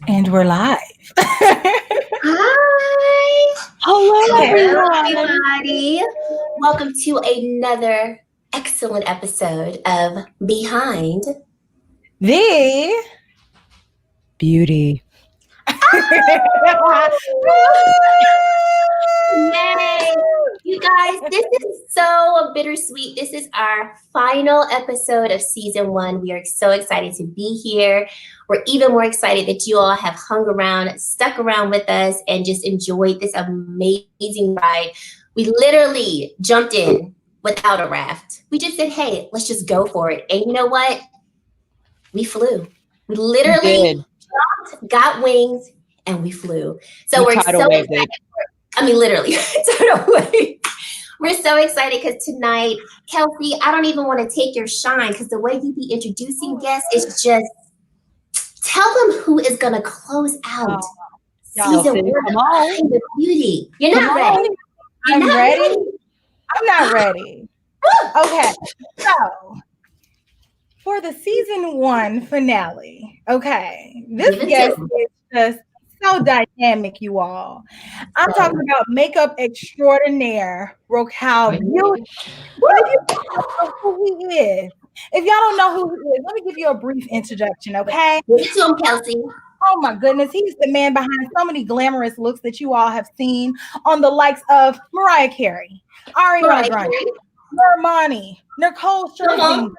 And we're live. Hi. Hello, Hello, everyone. everybody. Welcome to another excellent episode of Behind The Beauty. Yay! You guys, this is so bittersweet. This is our final episode of season 1. We are so excited to be here. We're even more excited that you all have hung around, stuck around with us, and just enjoyed this amazing ride. We literally jumped in without a raft. We just said, hey, let's just go for it. And you know what? We flew. We literally got wings and we flew. So we're so excited. I mean, literally, totally. We're so excited because tonight, Kelsee, I don't even want to take your shine because the way you be introducing guests is just tell them who is going to close out season 1 of Behind the Beauty. You're not ready. I'm ready. I'm not ready. Okay, so for the season 1 finale, okay, this guest is just so dynamic, you all. I'm talking about Makeup Extraordinaire, ROKAEL BEAUTY. Who he is. If y'all don't know who he is, let me give you a brief introduction, okay? Give it to him, Kelsee. Oh my goodness, he's the man behind so many glamorous looks that you all have seen on the likes of Mariah Carey, Ariana Grande, Normani, Nicole Scherzinger.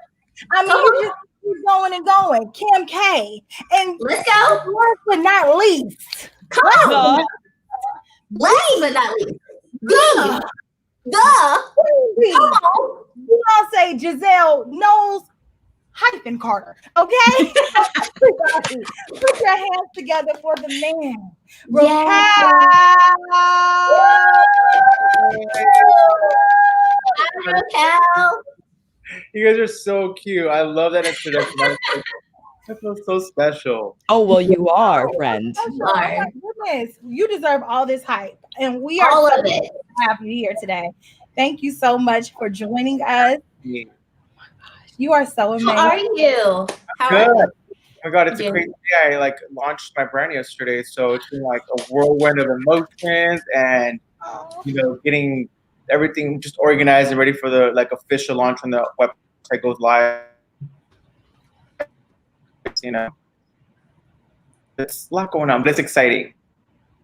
I mean, you just keep going and going. Kim K. And let's go. Last but not least. Come on. Last but not least. Come on. You all say Giselle Knowles - Carter. Okay? Put your hands together for the man. ROKAEL. You guys are so cute. I love that introduction. That feels so special. Oh, well, you are, friend. Oh my goodness. You deserve all this hype. And we are all so of it. happy here today. Thank you so much for joining us. Yeah. You are so amazing. How are you? Good. Oh my God, it's a crazy day. I launched my brand yesterday, so it's been like a whirlwind of emotions and getting everything just organized and ready for the official launch when the website goes live. It's a lot going on, but it's exciting.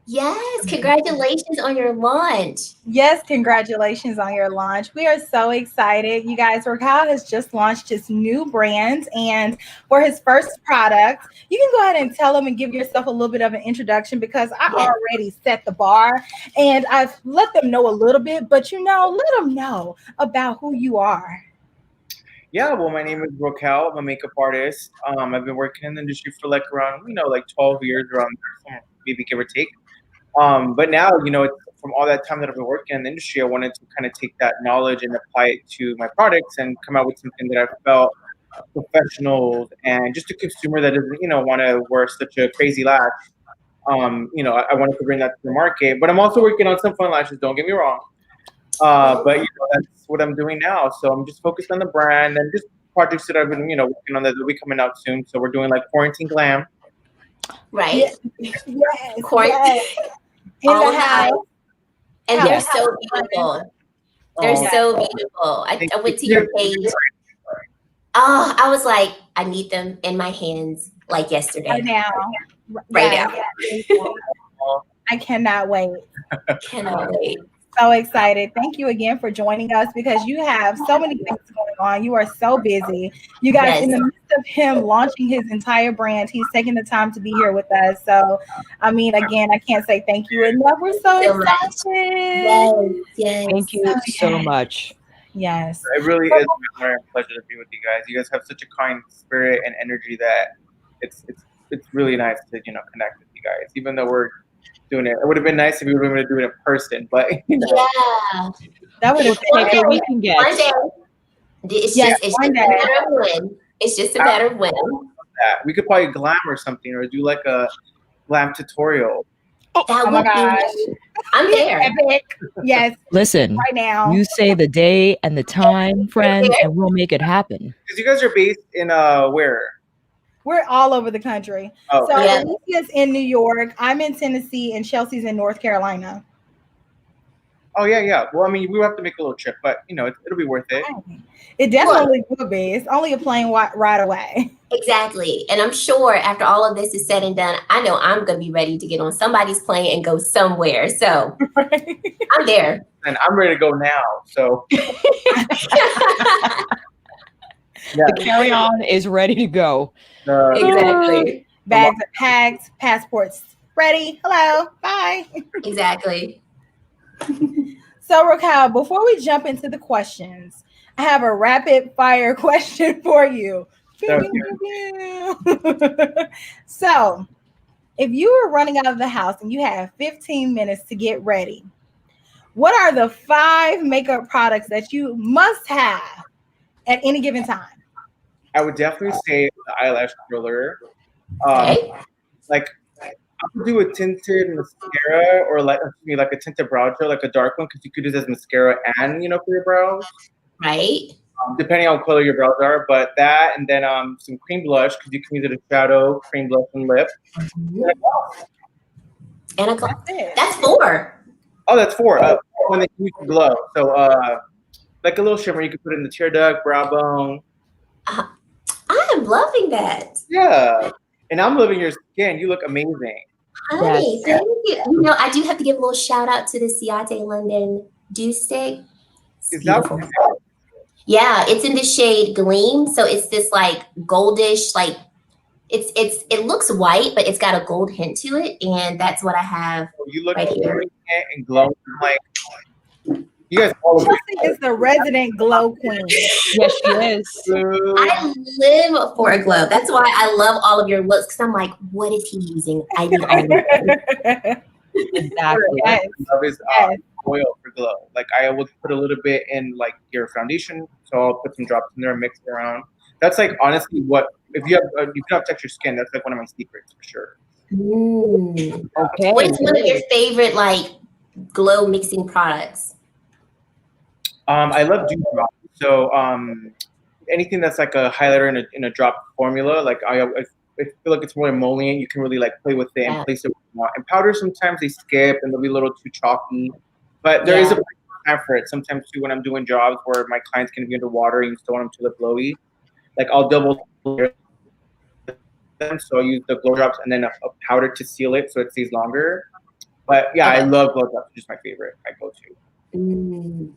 Yes, congratulations on your launch. Yes, congratulations on your launch. We are so excited. You guys, ROKAEL has just launched his new brand, and for his first product, you can go ahead and tell them and give yourself a little bit of an introduction because I already set the bar and I've let them know a little bit, but let them know about who you are. Yeah, well, my name is ROKAEL. I'm a makeup artist. I've been working in the industry for around 12 years, around there, maybe give or take. But now, from all that time that I've been working in the industry, I wanted to kind of take that knowledge and apply it to my products and come out with something that I felt professional and just a consumer that doesn't, want to wear such a crazy lash. I wanted to bring that to the market. But I'm also working on some fun lashes, don't get me wrong. But that's what I'm doing now. So I'm just focused on the brand and just projects that I've been, working on that will be coming out soon. So we're doing quarantine glam. Right. Yes. Quarantine. Yes. In all the house. And they're so beautiful. They're so beautiful. I went to your page. Oh, I was like, I need them in my hands like yesterday. Right now. I cannot wait. Cannot wait. So excited. Thank you again for joining us because you have so many things going on. You are so busy. You guys, in the midst of him launching his entire brand, he's taking the time to be here with us. So, I mean, again, I can't say thank you enough. We're so excited. Yes. Thank you so much. Yes. It really is my honor and pleasure to be with you guys. You guys have such a kind spirit and energy that it's really nice to connect with you guys. Even though we're doing it would have been nice if we were able to do it in person, but that would have taken a week and get. One day. It's just a matter of when. It's just a matter of when. We could probably glam or something, or do a glam tutorial. Oh my gosh. I'm there. Epic. Yes. Listen, right now. You say the day and the time, friend, and we'll make it happen. Because you guys are based in where? We're all over the country. Oh, So Yeah. Alicia's in New York. I'm in Tennessee, and Chelsea's in North Carolina. oh yeah. Well, I mean, we will have to make a little trip, but it'll be worth it. It definitely will be. It's only a plane ride away. Exactly. And I'm sure after all of this is said and done, I know I'm going to be ready to get on somebody's plane and go somewhere. So I'm there. And I'm ready to go now. So The carry-on is ready to go. Exactly. Bags are packed, passports ready. Hello, bye. Exactly. So, ROKAEL, before we jump into the questions, I have a rapid fire question for you. So, if you were running out of the house and you had 15 minutes to get ready, what are the 5 makeup products that you must have at any given time? I would definitely say the eyelash curler. Okay. Like I could do a tinted mascara or like a tinted brow gel, like a dark one, because you could use it as mascara and for your brows. Right. Depending on what color your brows are, but that and then some cream blush because you can use it as shadow, cream blush, and lip. And a That's it. that's 4. Oh, that's 4. When they use the glow, so like a little shimmer, you can put it in the tear duct, brow bone. I am loving that. Yeah, and I'm loving your skin. You look amazing. Honey, thank you. I do have to give a little shout out to the Ciate London Dew Stick. It's Is that beautiful. Yeah, it's in the shade Gleam. So it's this like goldish, like it looks white, but it's got a gold hint to it. And that's what I have. You look right here. and glowing like you guys all look Chelsea is the resident glow queen. Yes, she is. I live for a glow. That's why I love all of your looks, because I'm like, what is he using? I need all of it. Exactly. Yes. love is oil for glow. Like I would put a little bit in like your foundation, so I'll put some drops in there and mix it around. That's like honestly what if you have textured skin, that's like one of my secrets for sure. Okay. What is one of your favorite like glow mixing products? I love dew drops. So anything that's like a highlighter in a drop formula, like I feel like it's more emollient. You can really like play with it and place it where you want. And powders sometimes they skip and they'll be a little too chalky. But there is a time for it. Sometimes too when I'm doing jobs where my clients can be underwater and you still want them to look glowy, like I'll double layer them. So I'll use the glow drops and then a powder to seal it so it stays longer. But yeah, I love glow drops. It's just my favorite. I go to.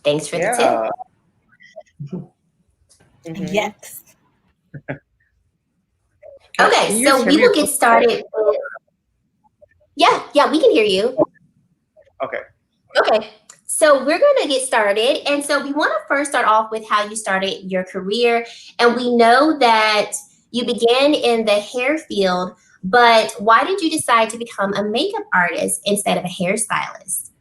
Thanks for the tip. Yes. Okay, so we will get started. Yeah, we can hear you. Okay, so we're going to get started. And so we want to first start off with how you started your career. And we know that you began in the hair field, but why did you decide to become a makeup artist instead of a hairstylist?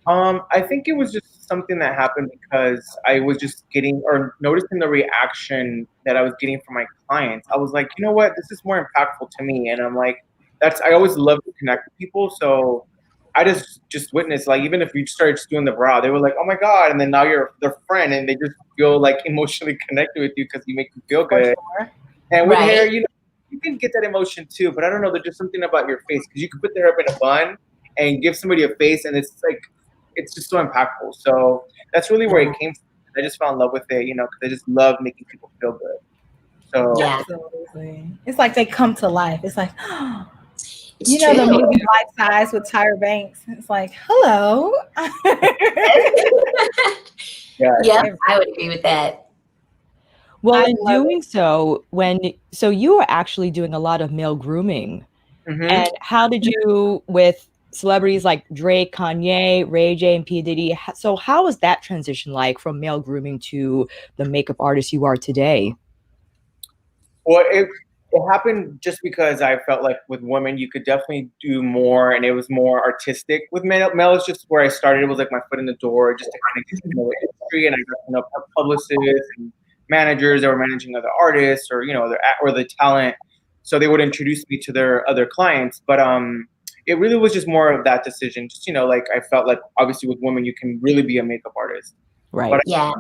I think it was just something that happened because I was just getting or noticing the reaction that I was getting from my clients. I was like, you know what, this is more impactful to me. And I'm like, I always love to connect with people. So I just witnessed, like, even if you started just doing the brow, they were like, oh my God. And then now you're their friend and they just feel like emotionally connected with you because you make them feel good. Sure. And with hair, you can get that emotion too, but I don't know, there's just something about your face because you can put the hair up in a bun and give somebody a face and it's like, it's just so impactful. So that's really where it came from. I just fell in love with it, because I just love making people feel good. So absolutely. It's like they come to life. It's like, it's the movie Life Size with Tyra Banks. It's like, hello. Yeah, I would agree with that. Well, in doing so, you were actually doing a lot of male grooming. And how did you, with celebrities like Drake, Kanye, Ray J, and P.Diddy, so how was that transition like from male grooming to the makeup artist you are today? Well, it happened just because I felt like with women you could definitely do more, and it was more artistic. With male is just where I started. It was like my foot in the door, just to kind of get to know the industry, and I got to know publicists and managers that were managing other artists or or the talent, so they would introduce me to their other clients. But it really was just more of that decision. Just like I felt like obviously with women you can really be a makeup artist, right? But yeah, I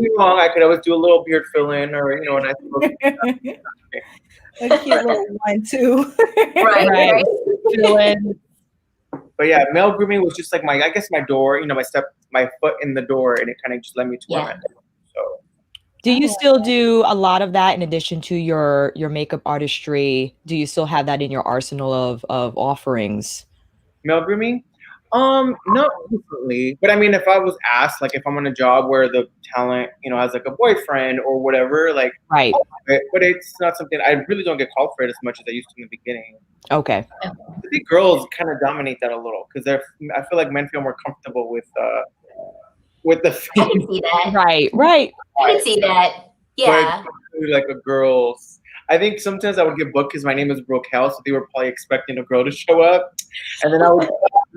me wrong. I could always do a little beard fill in, or a nice little. A cute little one too. Right. Fill in. But yeah, male grooming was just like my door. My foot in the door, and it kind of just led me to where I'm at. So. Do you still do a lot of that in addition to your makeup artistry? Do you still have that in your arsenal of offerings? Male grooming? Not recently. But I mean, if I was asked, like if I'm on a job where the talent, has like a boyfriend or whatever, like right. But it's not something I really don't get called for it as much as I used to in the beginning. Okay. I think girls kind of dominate that a little because I feel like men feel more comfortable with the. I can see that. Right. I can see that. Yeah. But like a girl's. I think sometimes I would get booked because my name is ROKAEL, so they were probably expecting a girl to show up, and then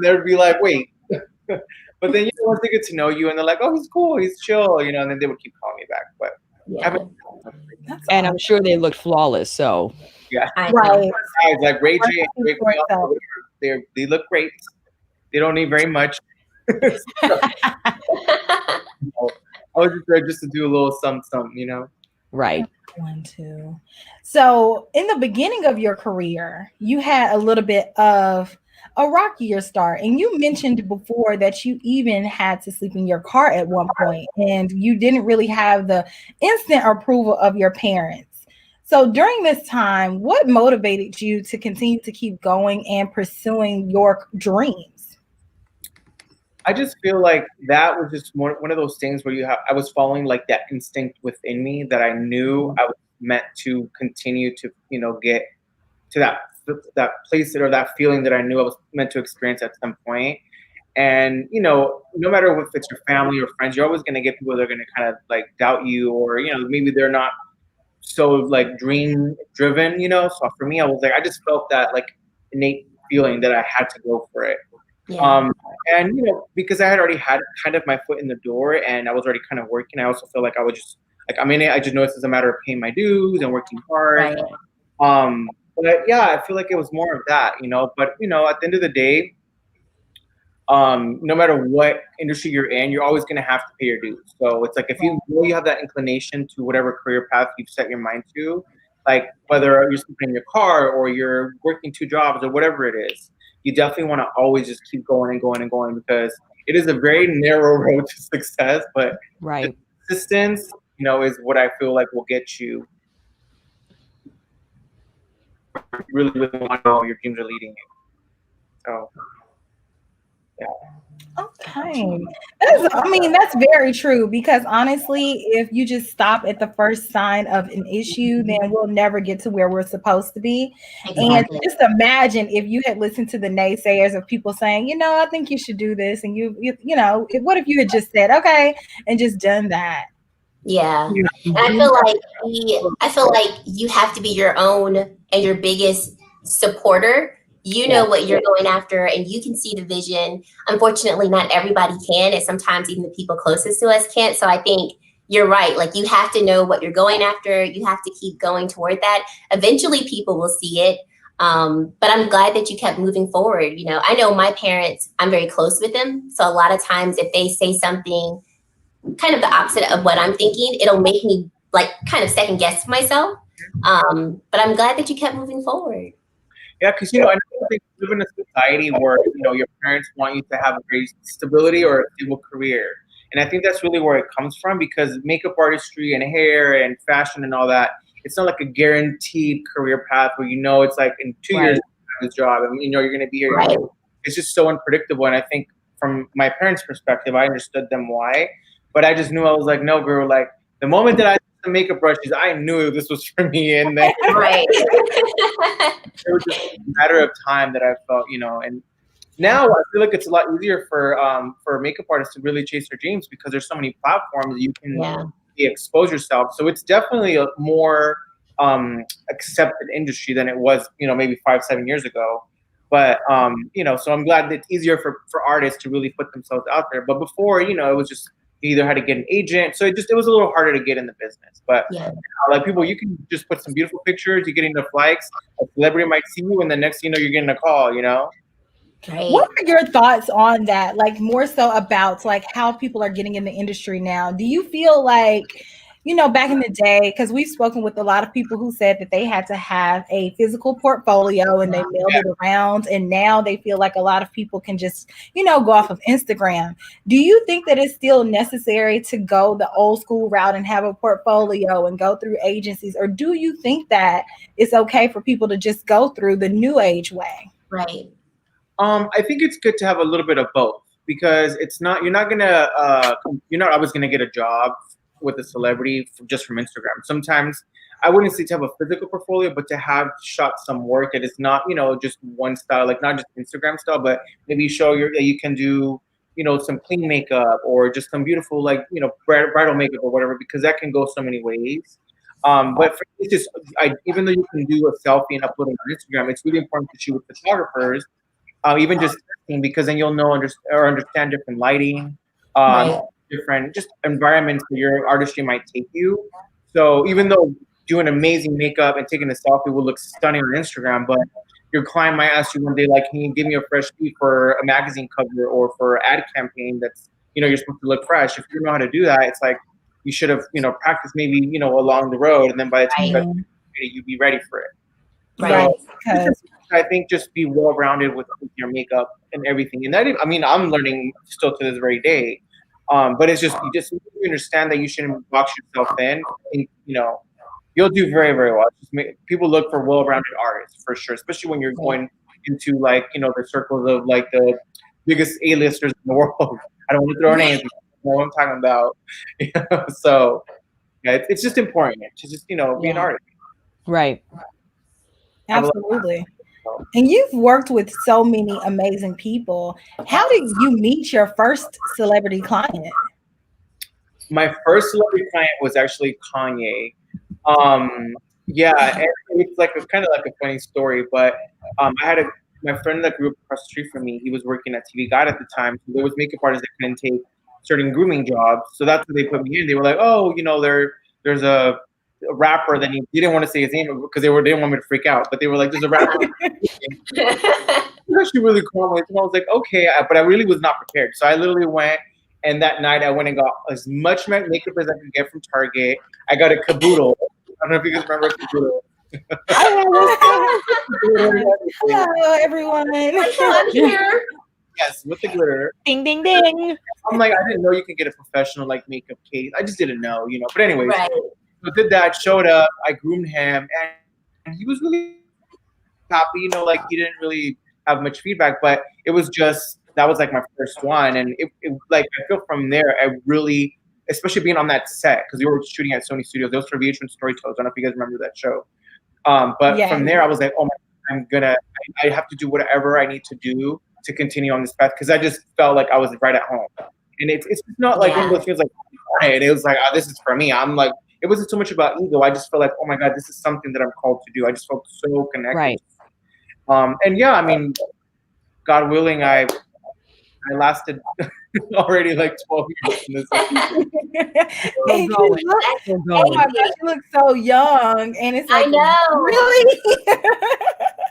they'd be like, "Wait," but then once they get to know you and they're like, "Oh, he's cool, he's chill," and then they would keep calling me back. But and I'm sure they looked flawless. So yeah, right. Like Ray J and they look great. They don't need very much. I was just there just to do a little something, Right. 1, 2. So in the beginning of your career, you had a little bit of a rockier start, and you mentioned before that you even had to sleep in your car at one point, and you didn't really have the instant approval of your parents. So during this time, what motivated you to continue to keep going and pursuing your dreams? I just feel like that was just one of those things where I was following like that instinct within me that I knew I was meant to continue to, get to that place or that feeling that I knew I was meant to experience at some point. And, no matter if it's your family or friends, you're always going to get people that are going to kind of like doubt you or, maybe they're not so like dream driven, So for me, I was like, I just felt that like innate feeling that I had to go for it. Yeah. And because I had already had kind of my foot in the door and I was already kind of working, I also feel like I would just like I just know it's a matter of paying my dues and working hard. Right. But yeah, I feel like it was more of that, But at the end of the day, no matter what industry you're in, you're always gonna have to pay your dues. So it's like if you know you have that inclination to whatever career path you've set your mind to, like whether you're sleeping in your car or you're working 2 jobs or whatever it is, you definitely want to always just keep going and going and going because it is a very narrow road to success, but right. persistence, is what I feel like will get you really, really want to know your dreams are leading you. So, yeah. Okay. That's very true because honestly, if you just stop at the first sign of an issue, then we'll never get to where we're supposed to be. Exactly. And just imagine if you had listened to the naysayers of people saying, I think you should do this. And what if you had just said, okay, and just done that? Yeah. And I feel like you have to be your own and your biggest supporter. You know what you're going after and you can see the vision. Unfortunately, not everybody can. And sometimes even the people closest to us can't. So I think you're right. Like you have to know what you're going after. You have to keep going toward that. Eventually people will see it. But I'm glad that you kept moving forward. I know my parents, I'm very close with them. So a lot of times if they say something kind of the opposite of what I'm thinking, it'll make me like kind of second guess myself. But I'm glad that you kept moving forward. Yeah, because I don't think we live in a society where your parents want you to have a great stability or a stable career, and I think that's really where it comes from. Because makeup artistry and hair and fashion and all that, it's not like a guaranteed career path where it's like in 2 years you have this job and you're going to be here. Right. It's just so unpredictable, and I think from my parents' perspective, I understood them why, but I just knew I was like, no, girl, like the moment that I the makeup brushes, I knew this was for me, and then right. It was just a matter of time that I felt, and now I feel like it's a lot easier for makeup artists to really chase their dreams because there's so many platforms that you can expose yourself. So it's definitely a more accepted industry than it was, maybe 5-7 years ago. But so I'm glad that it's easier for artists to really put themselves out there. But before, it was just you either had to get an agent, so it was a little harder to get in the business. But like people, you can just put some beautiful pictures, you get enough likes, a celebrity might see you, and the next thing you know, you're getting a call. Right. What are your thoughts on that? Like more so about like how people are getting in the industry now. Do you feel like, you know, back in the day, because we've spoken with a lot of people who said that they had to have a physical portfolio and they mailed it around, and now they feel like a lot of people can just, you know, go off of Instagram. Do you think that it's still necessary to go the old school route and have a portfolio and go through agencies, or do you think that it's okay for people to just go through the new age way? Right. I think it's good to have a little bit of both, because it's not you're not always gonna get a job with a celebrity just from Instagram. Sometimes I wouldn't say to have a physical portfolio, but to have shot some work that is not, you know, just one style, like not just Instagram style, but maybe show that you can do, you know, some clean makeup or just some beautiful, like, you know, bridal makeup or whatever, because that can go so many ways. But for me, it's just, even though you can do a selfie and upload it on Instagram, it's really important to shoot with photographers, even just testing, because then you'll know or understand different lighting, Right. different just environments that your artistry might take you. So even though doing amazing makeup and taking a selfie will look stunning on Instagram, but your client might ask you one day, like, can you give me a fresh beat for a magazine cover or for ad campaign that's, you know, you're supposed to look fresh. If you don't know how to do that, it's like you should have, you know, practiced maybe, you know, along the road, and then by the time Right. you'd be ready for it. Right. So, I think just be well-rounded with your makeup and everything. And that, I mean, I'm learning still to this very day. But it's just, you understand that you shouldn't box yourself in. And, you know, you'll do very, very well. People look for well-rounded artists for sure, especially when you're going into, like, you know, the circles of like the biggest A-listers in the world. I don't want to throw names. You know what I'm talking about. You know? So yeah, it's just important to just, you know, be an artist. Right. Absolutely. And you've worked with so many amazing people. How did you meet your first celebrity client? My first celebrity client was actually Kanye. Yeah, and it's like kind of like a funny story, but I had my friend that grew up across the street from me. He was working at TV Guide at the time. So there was makeup artists that couldn't take certain grooming jobs, so that's what they put me in. They were like, "Oh, you know, there's a rapper that he didn't want to say his name because they didn't want me to freak out, but they were like, there's a rapper." It's actually really cool. And I was like, okay, but I really was not prepared. So I literally went, and that night I went and got as much makeup as I could get from Target. I got a caboodle. I don't know if you guys remember caboodle. Hello, everyone. I'm here. Yes, with the glitter. Ding, ding, ding. I'm like, I didn't know you could get a professional like makeup case. I just didn't know, you know. But anyways, Right. so did that, showed up, I groomed him, and he was really happy, you know, like he didn't really have much feedback, but it was just, that was like my first one. And it like, I feel from there, I really, especially being on that set, because we were shooting at Sony Studios, those for VH1 Storytellers. I don't know if you guys remember that show. But from there, I was like, oh my, I have to do whatever I need to do to continue on this path, because I just felt like I was right at home. And it's not like one of those things like, and it was like, oh, this is for me. I'm like, it wasn't so much about ego. I just felt like, oh my God, this is something that I'm called to do. I just felt so connected. Right. And yeah, I mean, God willing, I lasted already like 12 years in this. And oh my gosh, you look so young, and it's like, I know. Really?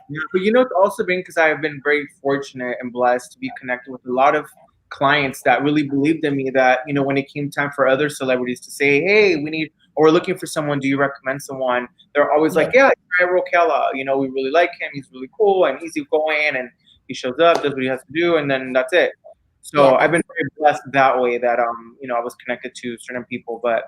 Yeah, but you know, it's also been because I've been very fortunate and blessed to be connected with a lot of clients that really believed in me, that, you know, when it came time for other celebrities to say, hey, we're looking for someone, do you recommend someone? They're always like, yeah, try ROKAEL. You know, we really like him. He's really cool and easygoing, and he shows up, does what he has to do, and then that's it. So I've been very blessed that way, that you know, I was connected to certain people. But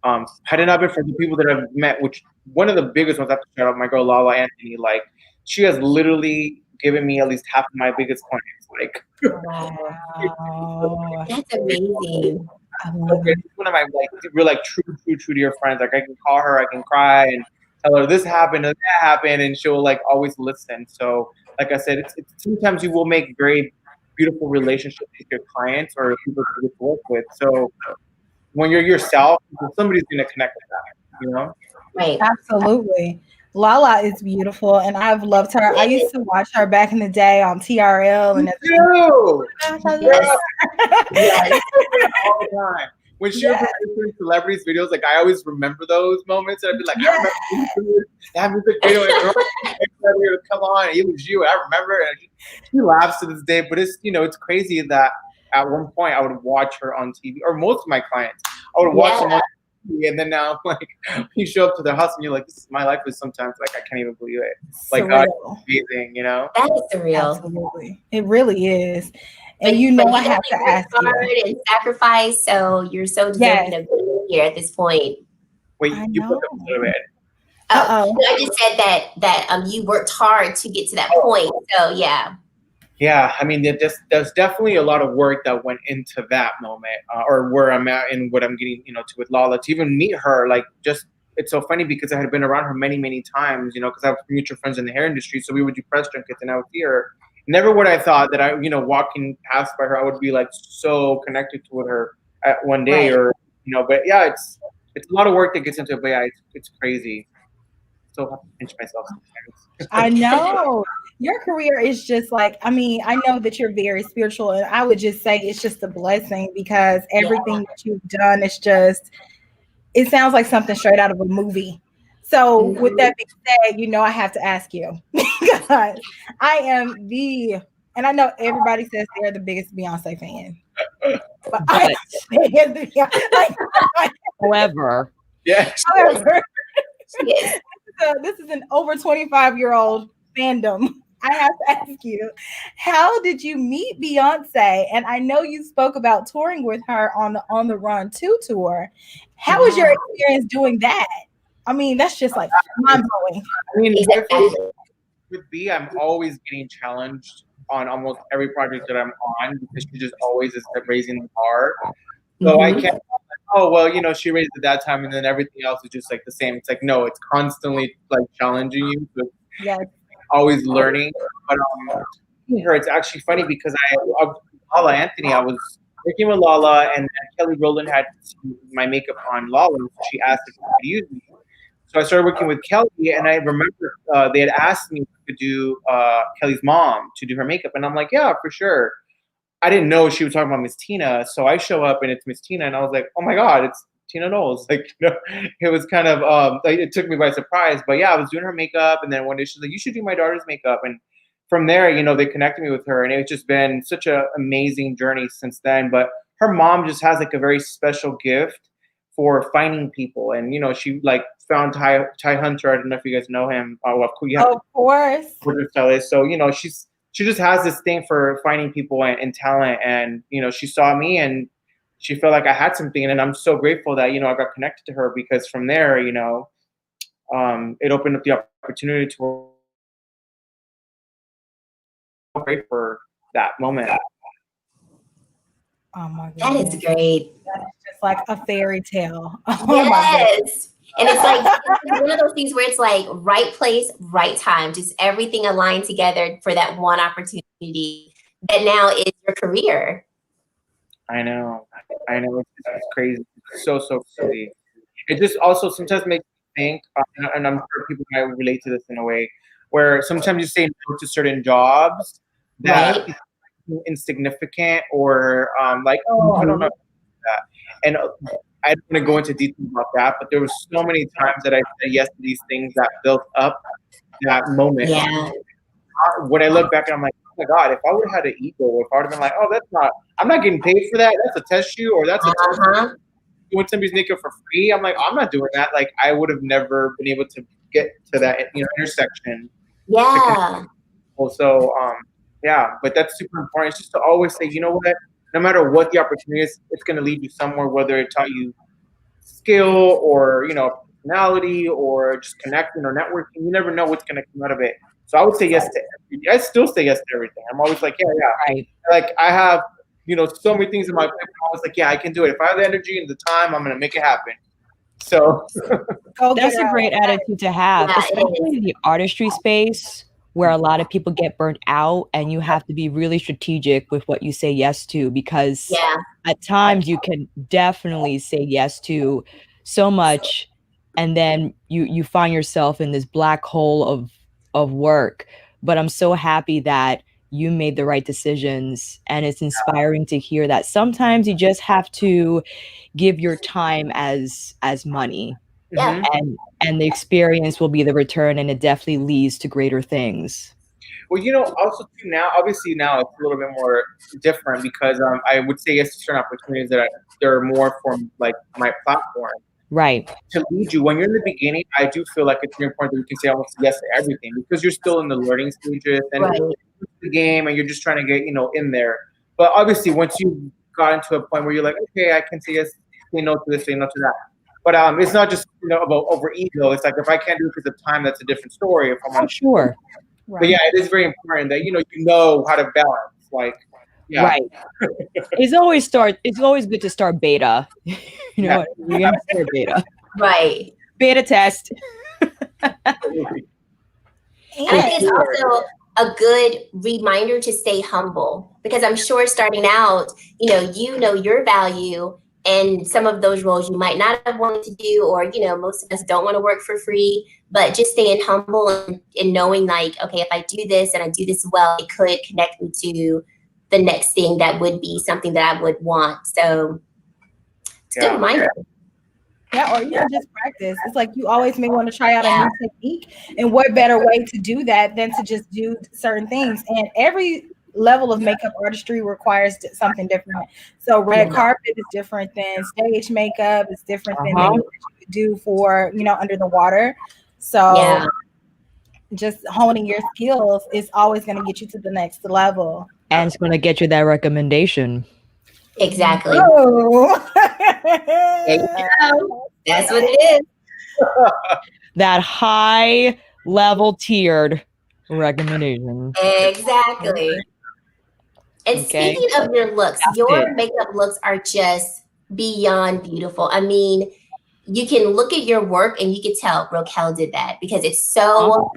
had it not been for the people that I've met, which one of the biggest ones, I have to shout out my girl Lala Anthony, like she has literally given me at least half of my biggest clients. Like, wow. That's amazing. One of my real true to your friends. Like I can call her, I can cry and tell her this happened and that happened, and she'll like always listen. So like I said, it's sometimes you will make very beautiful relationships with your clients or people to work with. So when you're yourself, somebody's gonna connect with that, you know? Right. Absolutely. Lala is beautiful, and I've loved her. I used to watch her back in the day on TRL and all the time. when she would produce celebrities videos, like I always remember those moments. And I'd be like, I remember that music video and come on, it was you. I remember, and she laughs to this day. But it's it's crazy that at one point I would watch her on TV, or most of my clients, I would watch them on TV, and then now like you show up to their house and you're like, this is my life. Is sometimes like I can't even believe it. Like God, it's amazing, That is surreal. Absolutely, it really is. And I have to ask you. And sacrifice, so you're so deserving of being here at this point. Wait, you put them a little bit. Oh, I just said that you worked hard to get to that point. So yeah. Yeah, I mean, there's definitely a lot of work that went into that moment, or where I'm at and what I'm getting, to with Lala. To even meet her, like, just it's so funny because I had been around her many, many times, because I have mutual friends in the hair industry, so we would do press junkets, and I would see her. Never would I thought that I, walking past by her, I would be like so connected to her at one day, or But yeah, it's a lot of work that gets into it. But yeah, it's crazy. So I have to pinch myself sometimes. I know. Your career is just like, I know that you're very spiritual, and I would just say it's just a blessing because everything that you've done is just, it sounds like something straight out of a movie. So with that being said, I have to ask you because I am and I know everybody says they're the biggest Beyonce fan, but I am the however, this is an over 25-year-old fandom. I have to ask you, how did you meet Beyonce? And I know you spoke about touring with her on the On the Run 2 tour. How was your experience doing that? I mean, that's just like mind-blowing. I mean, with B, I'm always getting challenged on almost every project that I'm on because she just always is raising the bar. So I can't, she raised it that time and then everything else is just like the same. It's like, no, it's constantly like challenging you. So always learning. But it's actually funny because Lala Anthony, I was working with Lala and Kelly Rowland had my makeup on Lala. So she asked if she could use me. So I started working with Kelly, and I remember they had asked me to do Kelly's mom to do her makeup, and I'm like, yeah, for sure. I didn't know she was talking about Miss Tina, so I show up and it's Miss Tina, and I was like, oh my God, it's Tina Knowles. Like, it was kind of it took me by surprise. But yeah, I was doing her makeup, and then one day she's like, you should do my daughter's makeup, and from there, they connected me with her, and it's just been such an amazing journey since then. But her mom just has like a very special gift for finding people, and she like found Ty Hunter. I don't know if you guys know him. Of course. Hair Stylist. So she just has this thing for finding people and talent, and she saw me and she felt like I had something, and I'm so grateful that I got connected to her because from there it opened up the opportunity to great for that moment. Oh my God. That is great. That is just like a fairy tale. Yes. And it's like it's one of those things where it's like right place, right time, just everything aligned together for that one opportunity that now is your career. I know. It's crazy. It's so crazy. It just also sometimes makes me think, and I'm sure people might relate to this in a way, where sometimes you say no to certain jobs that insignificant or like, oh, I don't know that. And I don't want to go into detail about that, but there were so many times that I said yes to these things that built up that moment. Yeah. When I look back and I'm like, oh my God, if I would have had an ego, or if I would have been like, oh, I'm not getting paid for that. That's a test shoot, or that's doing somebody's makeup for free. I'm like, I'm not doing that. Like, I would have never been able to get to that intersection. Yeah. So, yeah, but that's super important. It's just to always say, you know what, no matter what the opportunity is, it's going to lead you somewhere, whether it taught you skill or, personality or just connecting or networking. You never know what's going to come out of it. So I would say yes to everything. I still say yes to everything. I'm always like, yeah. Right. Like I have, so many things in my life. I'm always like, yeah, I can do it. If I have the energy and the time, I'm going to make it happen. So that's a great attitude to have, especially in the artistry space where a lot of people get burnt out, and you have to be really strategic with what you say yes to, because at times you can definitely say yes to so much, and then you find yourself in this black hole of work. But I'm so happy that you made the right decisions. And it's inspiring to hear that sometimes you just have to give your time as money. Yeah. And the experience will be the return, and it definitely leads to greater things. Well, you know, also too now, obviously now it's a little bit more different because I would say yes to certain opportunities that they're more from like my platform. Right. To lead you when you're in the beginning, I do feel like it's very important that you can say almost yes to everything because you're still in the learning stages and the game, and you're just trying to get in there. But obviously, once you got into a point where you're like, okay, I can say yes, say no to this, say no to that. But it's not just about over ego. It's like if I can't do it because of time, that's a different story. If I'm on sure. But yeah, it is very important that you know how to balance. Like, yeah. Right. It's always good to start beta. You have to start beta. Right. Beta test. And I think it's also a good reminder to stay humble, because I'm sure starting out, you know your value, and some of those roles you might not have wanted to do, or most of us don't want to work for free, but just staying humble and knowing like, okay, if I do this and I do this well, it could connect me to the next thing that would be something that I would want. So it's a good reminder. Yeah, or just practice. It's like you always may want to try out a new technique, and what better way to do that than to just do certain things. And every level of makeup artistry requires something different. So red carpet is different than stage makeup. It's different than what you do for under the water. So just honing your skills is always going to get you to the next level. And it's going to get you that recommendation. Exactly. Oh. That's what it is. That high level tiered recommendation. Exactly. And speaking of your looks, your makeup looks are just beyond beautiful. I mean, you can look at your work and you can tell ROKAEL did that because it's so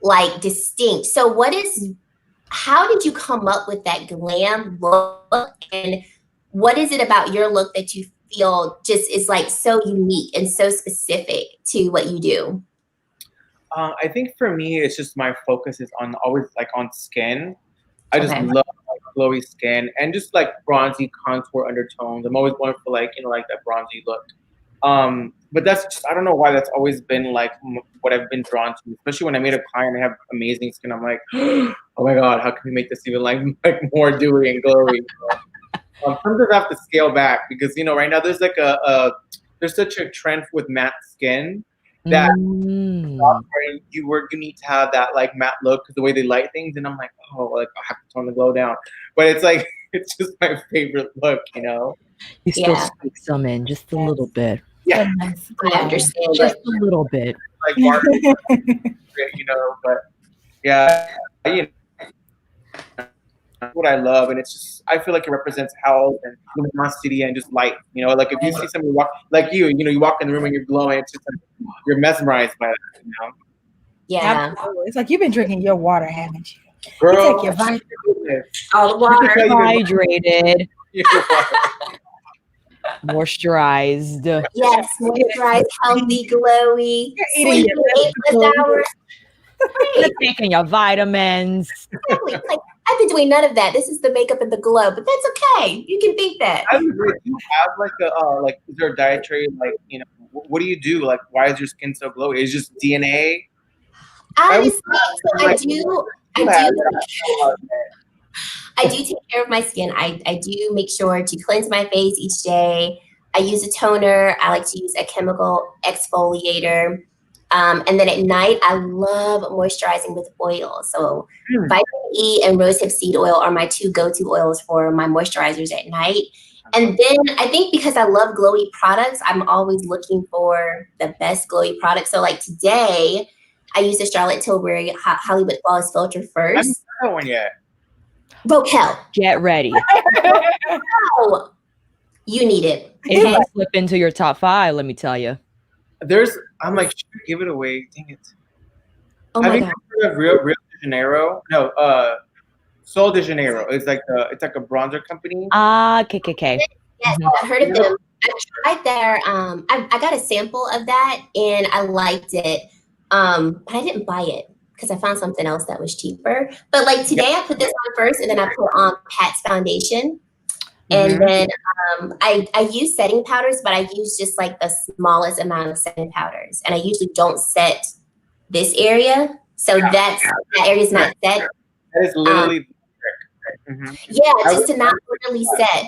like distinct. So how did you come up with that glam look, and what is it about your look that you feel just is like so unique and so specific to what you do? I think for me, it's just my focus is always on skin. I just love glowy skin and just like bronzy contour undertones. I'm always going for like that bronzy look. But that's just, I don't know why that's always been like what I've been drawn to, especially when I meet a client and they have amazing skin. I'm like, oh my God, how can we make this even like more dewy and glowy? Sometimes I have to scale back because, right now there's like there's such a trend with matte skin that you need to have that like matte look because the way they light things. And I'm like, oh, like I have to tone the glow down. But it's like, it's just my favorite look, You still squeak some in just a little bit. Yeah. I understand. Just a little bit. Like Barbie, but yeah, what I love, and it's just I feel like it represents health and luminosity and just light. Like if you see somebody walk like you walk in the room and you're glowing, it's just like, you're mesmerized by that. Yeah, absolutely. It's like you've been drinking your water, haven't you? Girl, you take your vitamins. All the water, hydrated, moisturized. Yes, moisturized, healthy, glowy. You're eating sleeping 8+ hours. You're taking your vitamins. Exactly. Like, I've been doing none of that. This is the makeup and the glow, but that's okay. You can think that. I agree. Do you have like is there a dietary what do you do? Like, why is your skin so glowy? Is it just DNA? Honestly, I do take care of my skin. I do make sure to cleanse my face each day. I use a toner. I like to use a chemical exfoliator. And then at night, I love moisturizing with oil. So vitamin E and rosehip seed oil are my two go-to oils for my moisturizers at night. And then I think because I love glowy products, I'm always looking for the best glowy product. So like today, I used the Charlotte Tilbury Hollywood Flawless Filter first. I haven't tried that one yet. ROKAEL. Get ready. Oh, you need it. It might slip into your top 5, let me tell you. I'm like, should I give it away? Dang it. Oh my God. Heard of Rio de Janeiro? No, Sol de Janeiro. It's like a bronzer company. KKK. Yes, I've heard of them. I tried their I got a sample of that and I liked it. But I didn't buy it because I found something else that was cheaper. But like today, I put this on first, and then I put on Pat's foundation. And then I use setting powders, but I use just like the smallest amount of setting powders. And I usually don't set this area. So that area is not set. That is literally just to not really set.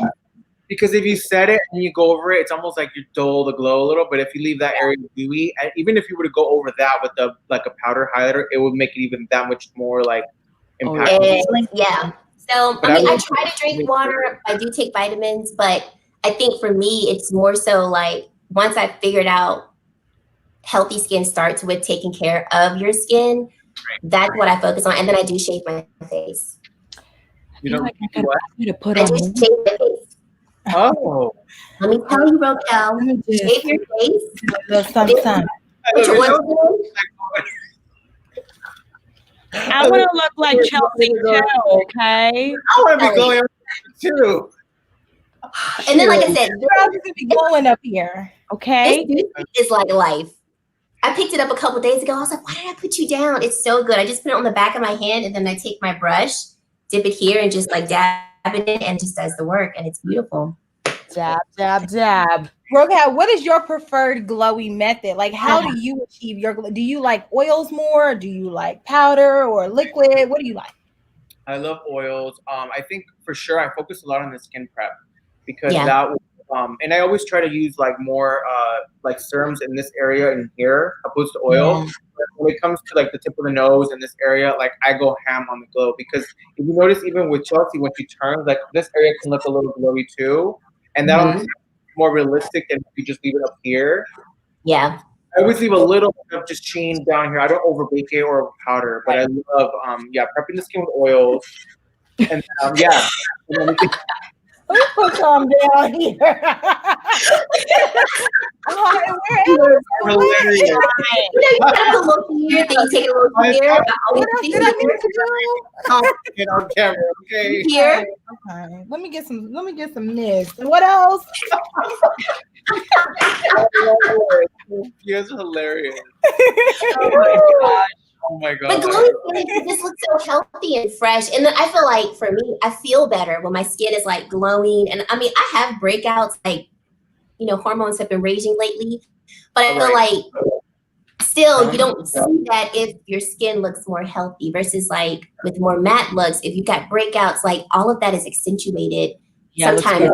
Because if you set it and you go over it, it's almost like you dull the glow a little. But if you leave that area dewy, and even if you were to go over that with a powder highlighter, it would make it even that much more like impactful. So I mean, I try to drink water. I do take vitamins, but I think for me, it's more so like once I figured out healthy skin starts with taking care of your skin. That's what I focus on, and then I do shave my face. You know, like I to put I on. just shave my face. Oh, let me tell you, ROKAEL, shave your face. Put your oil I want to look like Kelsee too, okay? I want to be glowing too. And then, like I said, girls gonna be glowing up here. Okay, this is like life. I picked it up a couple days ago. I was like, why did I put you down? It's so good. I just put it on the back of my hand, and then I take my brush, dip it here, and just like dab it in, and it just does the work, and it's beautiful. Dab, dab, dab. ROKAEL, what is your preferred glowy method? Like, how do you achieve your glow? Do you like oils more? Do you like powder or liquid? What do you like? I love oils. I think for sure I focus a lot on the skin prep because that was, and I always try to use like more like serums in this area and here opposed to oil. But when it comes to like the tip of the nose and this area, like I go ham on the glow because if you notice, even with Kelsee, when she turns, like this area can look a little glowy too, and that'll be more realistic than if you just leave it up here. Yeah. I always leave a little bit of just sheen down here. I don't overbake it or powder, but I love prepping the skin with oils. And Let me put some down here. Hilarious. You gotta look here, then you take it over here. What else did I need to do? Get on camera, okay? Here. Okay. Let me get some mist. And what else? You guys are hilarious. Oh my god. But glowing skin, it just looks so healthy and fresh. And then I feel like for me, I feel better when my skin is like glowing. And I mean, I have breakouts, like, you know, hormones have been raging lately. But I feel like still you don't see that if your skin looks more healthy versus like with more matte looks. If you got breakouts, like all of that is accentuated sometimes.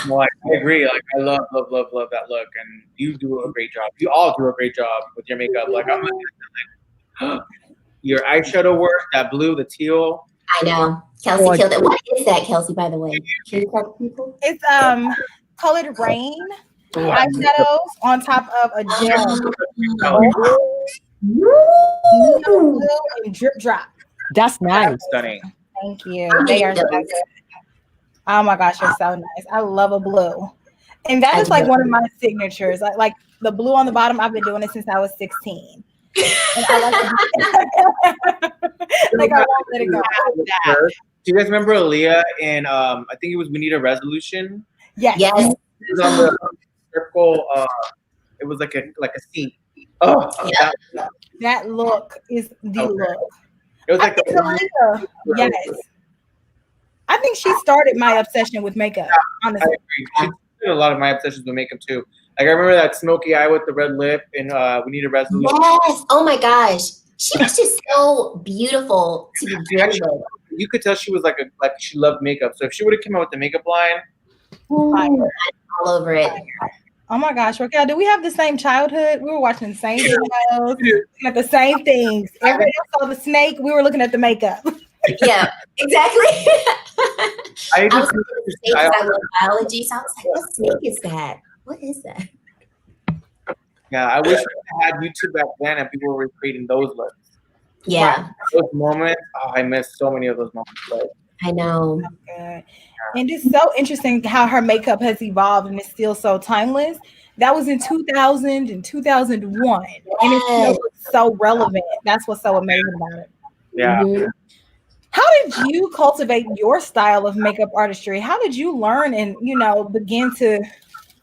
Well, I agree. Like I love that look, and you do a great job. You all do a great job with your makeup. Like I'm like, your eyeshadow work, that blue, the teal. I know. Kelsee killed it. What is that, Kelsee, by the way? Can you tell people? It's colored rain eyeshadows on top of a gel. Blue and drip drop. That's nice. Stunning. Thank you. They are so good. Oh my gosh, they're so nice. I love a blue. And that is like one of my signatures. Like the blue on the bottom, I've been doing it since I was 16. And I like I won't let it go. Do you guys remember Aaliyah in I think it was We Need a Resolution? Yes. It was on the circle, it was like a scene. Oh, that look is the look. It was like Aaliyah. Yes. I think she started my obsession with makeup, honestly. I agree. She did a lot of my obsessions with makeup too. Like I remember that smoky eye with the red lip in We Need a Resolution. Yes. Oh my gosh. She was just so beautiful to be with. You could tell she was like she loved makeup. So if she would have come out with the makeup line, all over it. Oh my gosh, ROKAEL, do we have the same childhood? We were watching the same videos, looking at the same things. Everybody else saw the snake. We were looking at the makeup. Yeah, exactly. I was looking at the snakes. I love biology, so I was like, "What snake is that? What is that?" Yeah, I wish we had YouTube back then and people were recreating those looks. Yeah, those moments. Oh, I miss so many of those moments. Like, I know. Okay. And it's so interesting how her makeup has evolved and it's still so timeless. That was in 2000 and 2001, and it's still so relevant. That's what's so amazing about it. Yeah. Mm-hmm. How did you cultivate your style of makeup artistry? How did you learn and begin to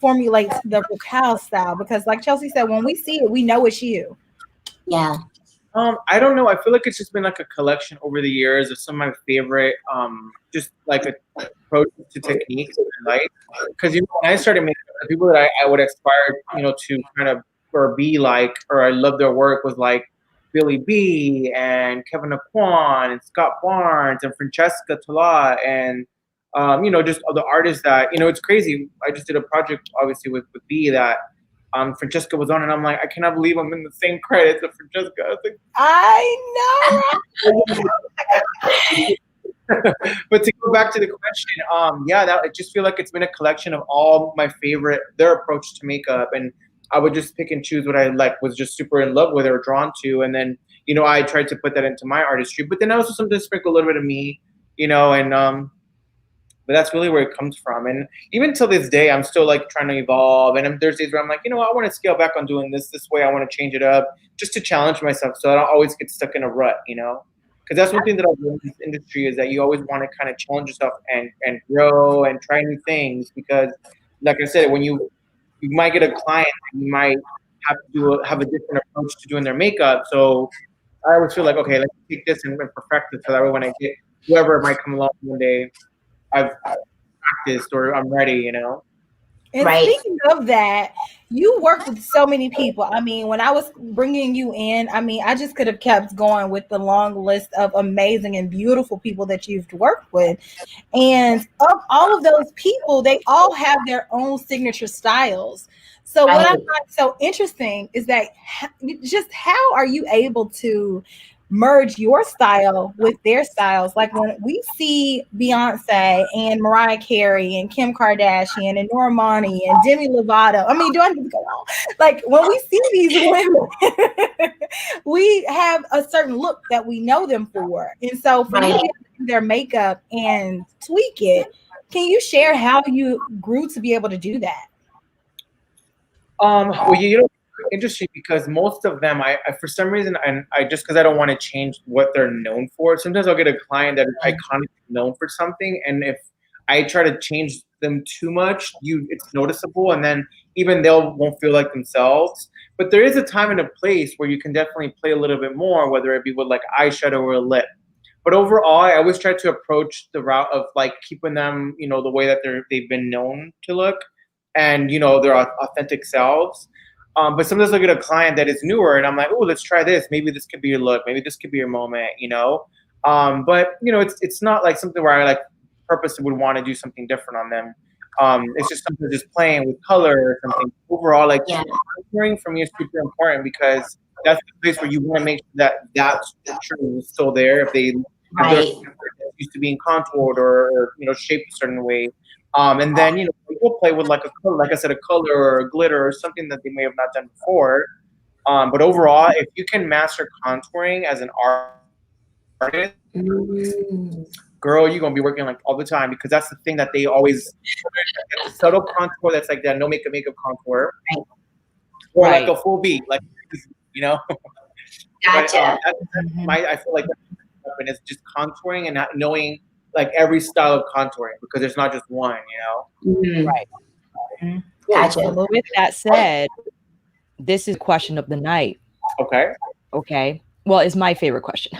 formulates the ROKAEL style? Because like Chelsea said, when we see it, we know it's you. Yeah. I don't know. I feel like it's just been like a collection over the years of some of my favorite, just like approaches to techniques that I like. Because when I started making the people that I would aspire, to kind of or be like, or I love their work was like Billy B and Kevin Aquan and Scott Barnes and Francesca Tola and just other artists that it's crazy. I just did a project obviously with B that. Francesca was on, and I'm like, I cannot believe I'm in the same credits of Francesca. I was like, I know. But to go back to the question, I just feel like it's been a collection of all my favorite their approach to makeup, and I would just pick and choose what I was just super in love with or drawn to, and then I tried to put that into my artistry, but then I also sometimes sprinkle a little bit of me, and but that's really where it comes from. And even till this day, I'm still like trying to evolve. And there's days where I'm like, I want to scale back on doing this way. I want to change it up just to challenge myself so I don't always get stuck in a rut, Because that's one thing that I've learned in this industry is that you always want to kind of challenge yourself and grow and try new things. Because like I said, when you might get a client, you might have to have a different approach to doing their makeup. So I always feel like, okay, let's take this and perfect it so that way when I get whoever might come along one day, I've practiced or I'm ready, And speaking of that, you work with so many people. I mean, when I was bringing you in, I just could have kept going with the long list of amazing and beautiful people that you've worked with. And of all of those people, they all have their own signature styles. So what I find so interesting is that just how are you able to merge your style with their styles? Like when we see Beyonce and Mariah Carey and Kim Kardashian and Normani and Demi Lovato, do I need to go on? Like when we see these women, we have a certain look that we know them for. And so for you to do their makeup and tweak it, can you share how you grew to be able to do that? Well, interesting because most of them, I for some reason, and I just because I don't want to change what they're known for. Sometimes I'll get a client that is iconically known for something, and if I try to change them too much, it's noticeable, and then even won't feel like themselves. But there is a time and a place where you can definitely play a little bit more, whether it be with like eyeshadow or a lip. But overall, I always try to approach the route of like keeping them, the way that they've been known to look, and their authentic selves. But sometimes I get a client that is newer, and I'm like, oh, let's try this. Maybe this could be your look. Maybe this could be your moment. But it's not like something where I like purposely would want to do something different on them. It's just something just playing with color or something. Overall, like contouring for me is super important because that's the place where you want to make sure that structure is still there. If they're used to being contoured or shaped a certain way. And then, we'll play with like a color, like I said, a color or a glitter or something that they may have not done before. But overall, if you can master contouring as an artist, girl, you're going to be working like all the time because that's the thing that they always, subtle contour that's like that no makeup contour. Or like a full beat, like, Gotcha. But, I feel like and it's just contouring and not knowing like every style of contouring because there's not just one, Right. Gotcha. So with that said, this is question of the night. Okay. Well, it's my favorite question.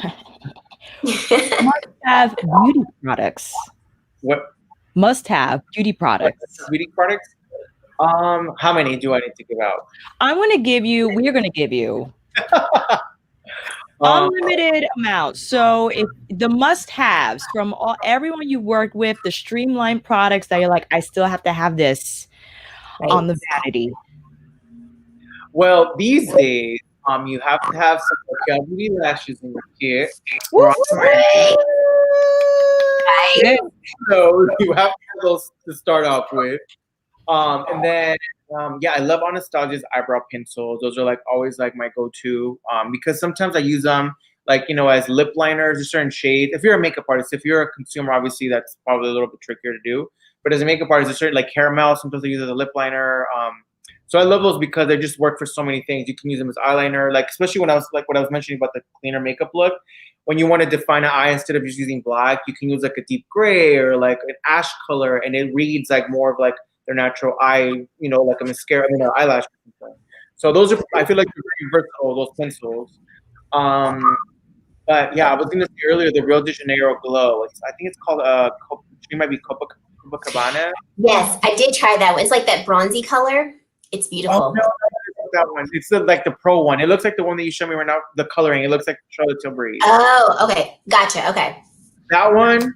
Must have beauty products. What? Must have beauty products. Beauty products? How many do I need to give out? We're going to give you unlimited amount. So if the must-haves from everyone you worked with, the streamlined products that you're like, I still have to have this on the vanity. Well, these days, you have to have some ROKAEL beauty lashes in your kit. So you have to have those to start off with. And then, I love Anastasia's eyebrow pencils. Those are like always like my go-to because sometimes I use them like, as lip liners or certain shades. If you're a makeup artist, if you're a consumer, obviously that's probably a little bit trickier to do. But as a makeup artist, there's certain like caramel, sometimes I use as a lip liner. So I love those because they just work for so many things. You can use them as eyeliner, like especially when I was like what I was mentioning about the cleaner makeup look. When you want to define an eye instead of just using black, you can use like a deep gray or like an ash color, and it reads like more of like their natural eye, like a mascara, eyelash. So those are, I feel like they're very versatile, those pencils. But yeah, I was gonna say earlier the Rio de Janeiro Glow. I think it's called it might be Copacabana. Yes, I did try that one. It's like that bronzy color. It's beautiful. Oh, no, that one. It's like the pro one. It looks like the one that you showed me right now. The coloring. It looks like Charlotte Tilbury. Oh, okay, gotcha. Okay. That one,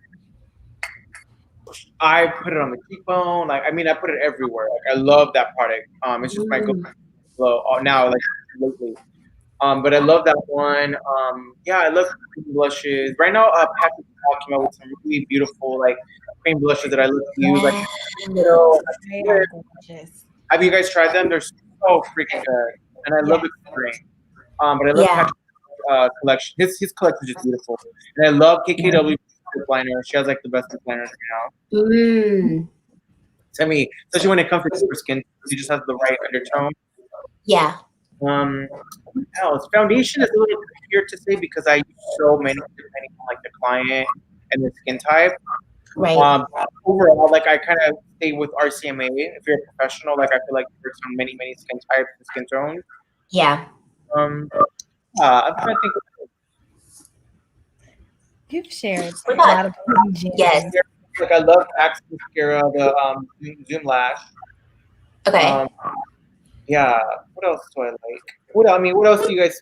I put it on the cheekbone. Like, I put it everywhere. Like, I love that product. It's just my go-to glow now, like lately. But I love that one. Yeah, I love cream blushes. Right now, Patrick came out with some really beautiful like cream blushes that I love to use. Like, They are gorgeous. have you guys tried them? They're so freaking good, and I love the coloring. But I love Patrick's collection. His collection is just beautiful, and I love KKW lip liner. She has like the best lip liners right now. I mean, especially when it comes to super skin, she just has the right undertone. Yeah. What else? Foundation is a little trickier to say because I use so many depending on like the client and the skin type. Right. Overall, like I kind of stay with RCMA. If you're a professional, like I feel like there's so many skin types and skin tones. Yeah. I'm trying to think. You've shared a lot of gems. Yes. Like I love Axe mascara, the Zoom Lash. Okay. Yeah. What else do I like? What else do you guys?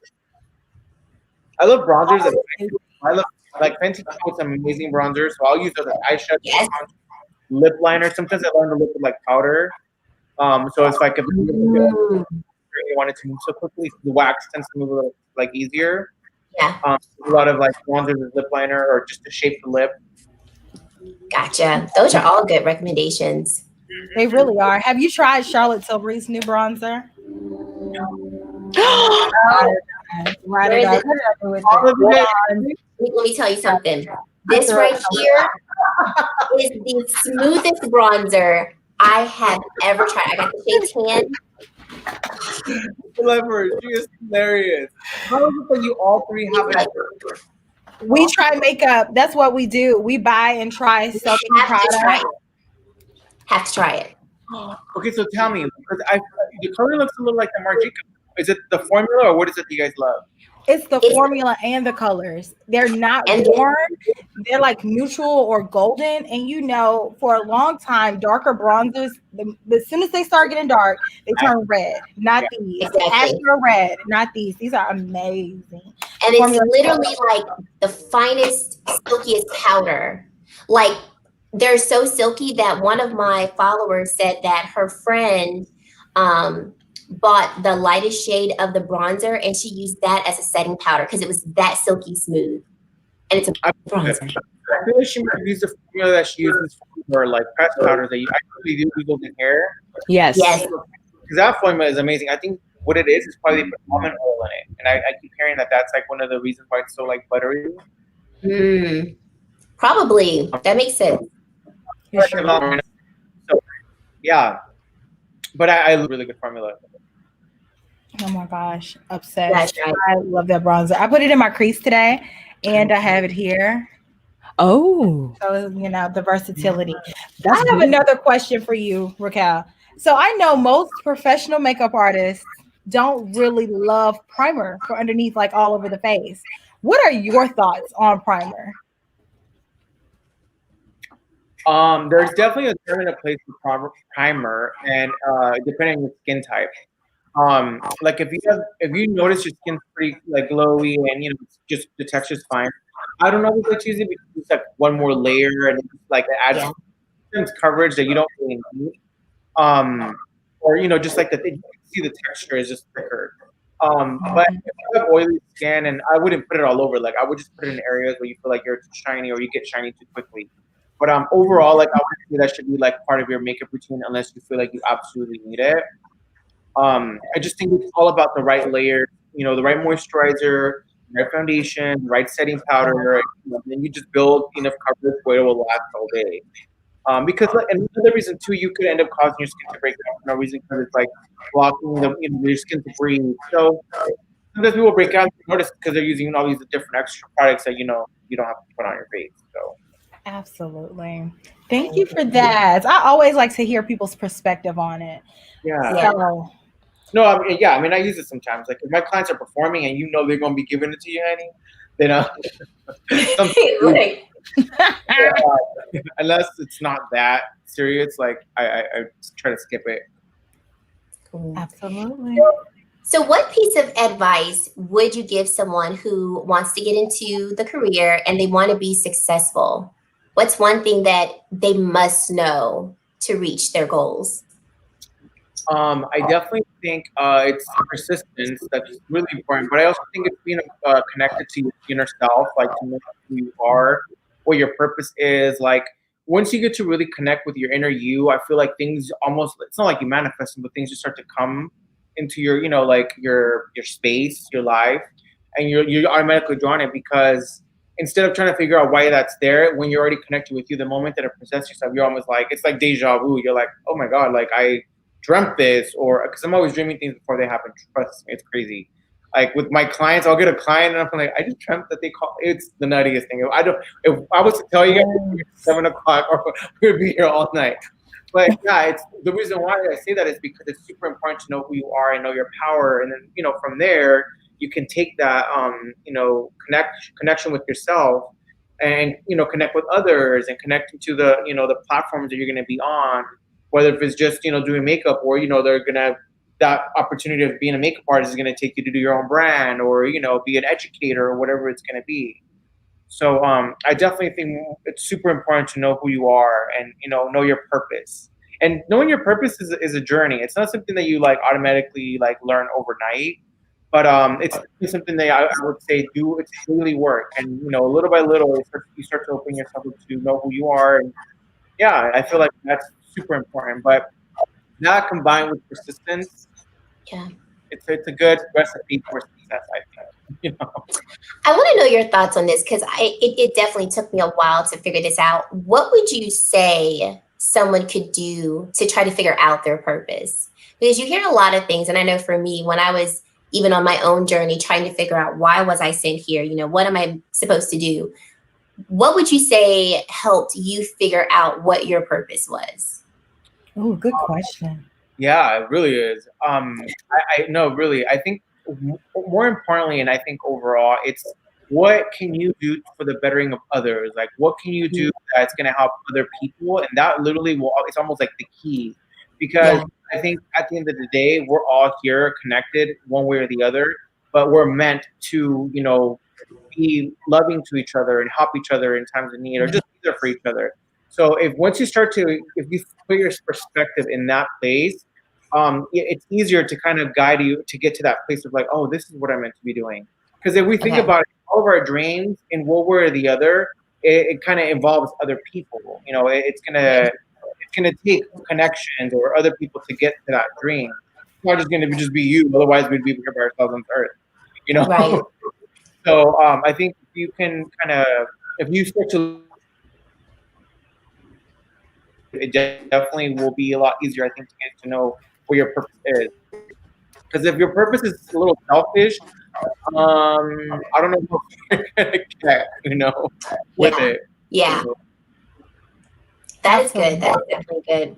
I love bronzers. I love like Fenty puts some amazing bronzers, so I'll use those as eyeshadow, lip liner. Sometimes I learn to look like powder. So it's like if you wanted to move so quickly, the wax tends to move a little like easier. Yeah. A lot of like bronzers and lip liner, or just to shape the lip. Gotcha. Those are all good recommendations. They really are. Have you tried Charlotte Tilbury's new bronzer? Let me tell you something. This right here is the smoothest bronzer I have ever tried. I got the shade tan. Clever. She is hilarious. How is it that you all three have it? We try makeup. That's what we do. We buy and try so many products. Have to try it. Okay, so tell me, because the color looks a little like the Marc Jacobs. Is it the formula or what is it that you guys love? It's the formula and the colors. They're not warm. They're like neutral or golden. And for a long time, darker bronzers, as soon as they start getting dark, they turn red. Not these. Exactly. After red, not these. These are amazing. And it's literally like the finest, silkiest powder. Like, they're so silky that one of my followers said that her friend bought the lightest shade of the bronzer and she used that as a setting powder because it was that silky smooth. And it's a bronzer. I feel like she might use the formula that she uses for like press powders that you actually do use in hair. Yes. Because that formula is amazing. I think what it is probably they put almond oil in it. And I keep hearing that that's like one of the reasons why it's so like buttery. Probably. That makes sense. So, yeah. But I love really good formula. Oh my gosh, obsessed. Right. I love that bronzer. I put it in my crease today and I have it here. Oh. So, the versatility. I have another question for you, ROKAEL. So I know most professional makeup artists don't really love primer for underneath, like all over the face. What are your thoughts on primer? There's definitely a time and a place for primer, and depending on your skin type. Like if you notice your skin's pretty like glowy and just the texture's fine, I don't always like to use it because it's like one more layer and it's like it adds coverage that you don't really need. Or just like you can see the texture is just thicker. But if you have oily skin, and I wouldn't put it all over, like I would just put it in areas where you feel like you're too shiny or you get shiny too quickly. But overall, like I would say that should be like part of your makeup routine unless you feel like you absolutely need it. I just think it's all about the right layer, the right moisturizer, the right foundation, the right setting powder, and then you just build enough coverage where it will last all day. Because another reason too, you could end up causing your skin to break out for no reason because it's like blocking your skin to breathe. So sometimes people break out and notice because they're using all these different extra products that you don't have to put on your face. So Absolutely. Thank you for that. I always like to hear people's perspective on it. Yeah. So, No, I mean, yeah, I mean, I use it sometimes. Like if my clients are performing and you know they're gonna be giving it to you, honey, then sometimes Right. unless it's not that serious, like I just try to skip it. Cool. absolutely. So, what piece of advice would you give someone who wants to get into the career and they want to be successful? What's one thing that they must know to reach their goals? I definitely think it's persistence that's really important, but I also think it's being connected to your inner self, like to know who you are, what your purpose is. Like once you get to really connect with your inner you, I feel like things almost it's not like you manifest them, but things just start to come into your, like your space, your life, and you're automatically drawn it because instead of trying to figure out why that's there, when you're already connected with you, the moment that it presents yourself, you're almost like it's like deja vu. You're like, oh my god, like I dreamt this, or because I'm always dreaming things before they happen. Trust me, it's crazy. Like with my clients, I'll get a client and I'm like, I just dreamt that they call. It's the nuttiest thing. I don't. If I was to tell you guys it's 7 o'clock, or we'd be here all night. But yeah, it's the reason why I say that is because it's super important to know who you are and know your power, and then from there you can take that connection with yourself and connect with others and connect to the platforms that you're going to be on, whether if it's just doing makeup, or they're gonna that opportunity of being a makeup artist is gonna take you to do your own brand, or be an educator, or whatever it's gonna be. So I definitely think it's super important to know who you are and know your purpose. And knowing your purpose is a journey. It's not something that you like automatically like learn overnight, but it's something that I would say do it's daily work, and little by little you start to open yourself up to know who you are. And yeah, I feel like that's super important. But that combined with persistence, Yeah. it's a good recipe for success, I think. I want to know your thoughts on this because it definitely took me a while to figure this out. What would you say someone could do to try to figure out their purpose? Because you hear a lot of things, and I know for me, when I was even on my own journey trying to figure out why was I sent here, what am I supposed to do? What would you say helped you figure out what your purpose was? Oh, good question. Yeah, it really is. I no, really. I think more importantly, and I think overall, it's what can you do for the bettering of others? Like, what can you do that's going to help other people? And that literally will. It's almost like the key, because Yeah. I think at the end of the day, we're all here connected one way or the other, but we're meant to, be loving to each other and help each other in times of need, or just be there for each other. So if you put your perspective in that place, it's easier to kind of guide you to get to that place of like, oh, this is what I'm meant to be doing. Because if we think Okay. about it, all of our dreams in one way or the other, it kind of involves other people. It's gonna take connections or other people to get to that dream. It's not just gonna just be you. Otherwise, we'd be here by ourselves on Earth. You know. Right. So I think if you can if you start to, it definitely will be a lot easier, I think, to get to know what your purpose is. Because if your purpose is a little selfish, I don't know what you're gonna get, with Yeah. it. Yeah. So, That is good. Absolutely. That is definitely good.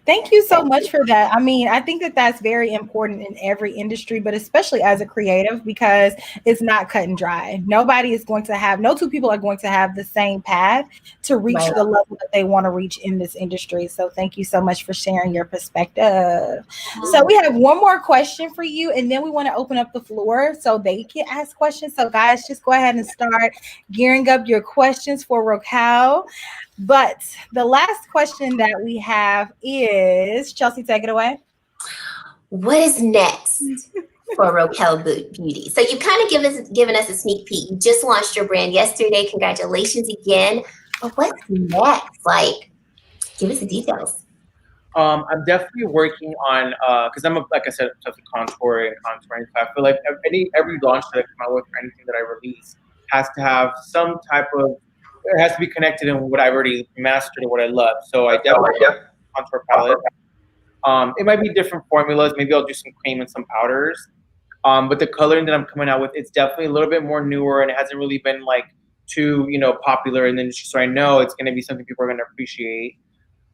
Thank you so much for that. I mean, I think that that's very important in every industry, but especially as a creative, because it's not cut and dry. Nobody is going to have, no two people are going to have the same path to reach Right. the level that they want to reach in this industry. So thank you so much for sharing your perspective. So we have one more question for you, and then we want to open up the floor so they can ask questions. So guys, just go ahead and start gearing up your questions for ROKAEL. But the last question that we have is, Chelsee, take it away. What is next for ROKAEL Beauty? So you kind of given us a sneak peek. You just launched your brand yesterday. Congratulations again. But what's next? Like, give us the details. I'm definitely working on because like I said, obsessed with contouring. So I feel like every launch that I come out with, or anything that I release, has to have some type of. It has to be connected in what I've already mastered or what I love. So I definitely have a contour palette. It might be different formulas. Maybe I'll do some cream and some powders. But the coloring that I'm coming out with, it's definitely a little bit more newer, and it hasn't really been like too, you know, popular in the industry. So I know it's going to be something people are going to appreciate.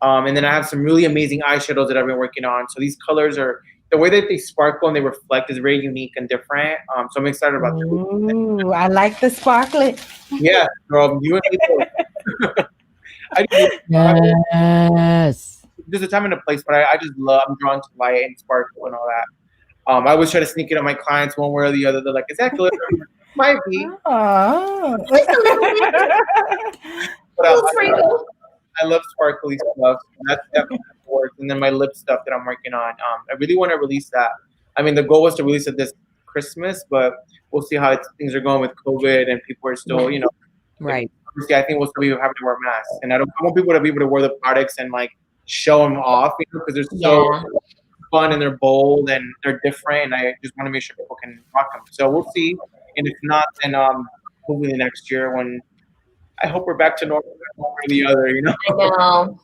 And then I have some really amazing eyeshadows that I've been working on. So these colors are, the way that they sparkle and they reflect is very unique and different. So I'm excited about that. Ooh, I like the sparklet. Yeah, girl, you and me both. Yes. There's a time and a place, but I just love, I'm drawn to light and sparkle and all that. I always try to sneak it on my clients one way or the other. They're like, is that glitter? Might be. Oh. But I love sparkly stuff. That's definitely works. And then my lip stuff that I'm working on. I really want to release that. I mean, the goal was to release it this Christmas, but we'll see how things are going with COVID and people are still, you know. Right. I think we'll still be having to wear masks. And I want people to be able to wear the products and like show them off, you know, because they're so fun and they're bold and they're different. And I just want to make sure people can rock them. So we'll see. And if not, then hopefully next year when I hope we're back to normal one or the other, you know. I know.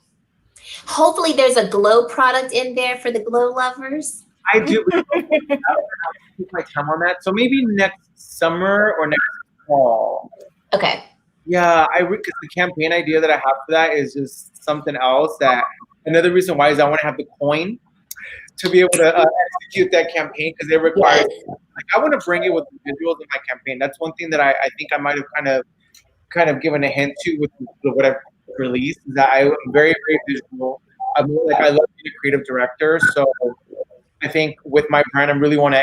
Hopefully there's a glow product in there for the glow lovers. I do. I take my time on that. So maybe next summer or next fall. Okay. Yeah, because the campaign idea that I have for that is just something else. That another reason why is I want to have the coin to be able to execute that campaign because it requires. Like, I want to bring it with the visuals in my campaign. That's one thing that I think I might have kind of given a hint to with what I've released. Is that I'm very, very visual. I love being a creative director, so I think with my brand, I really want to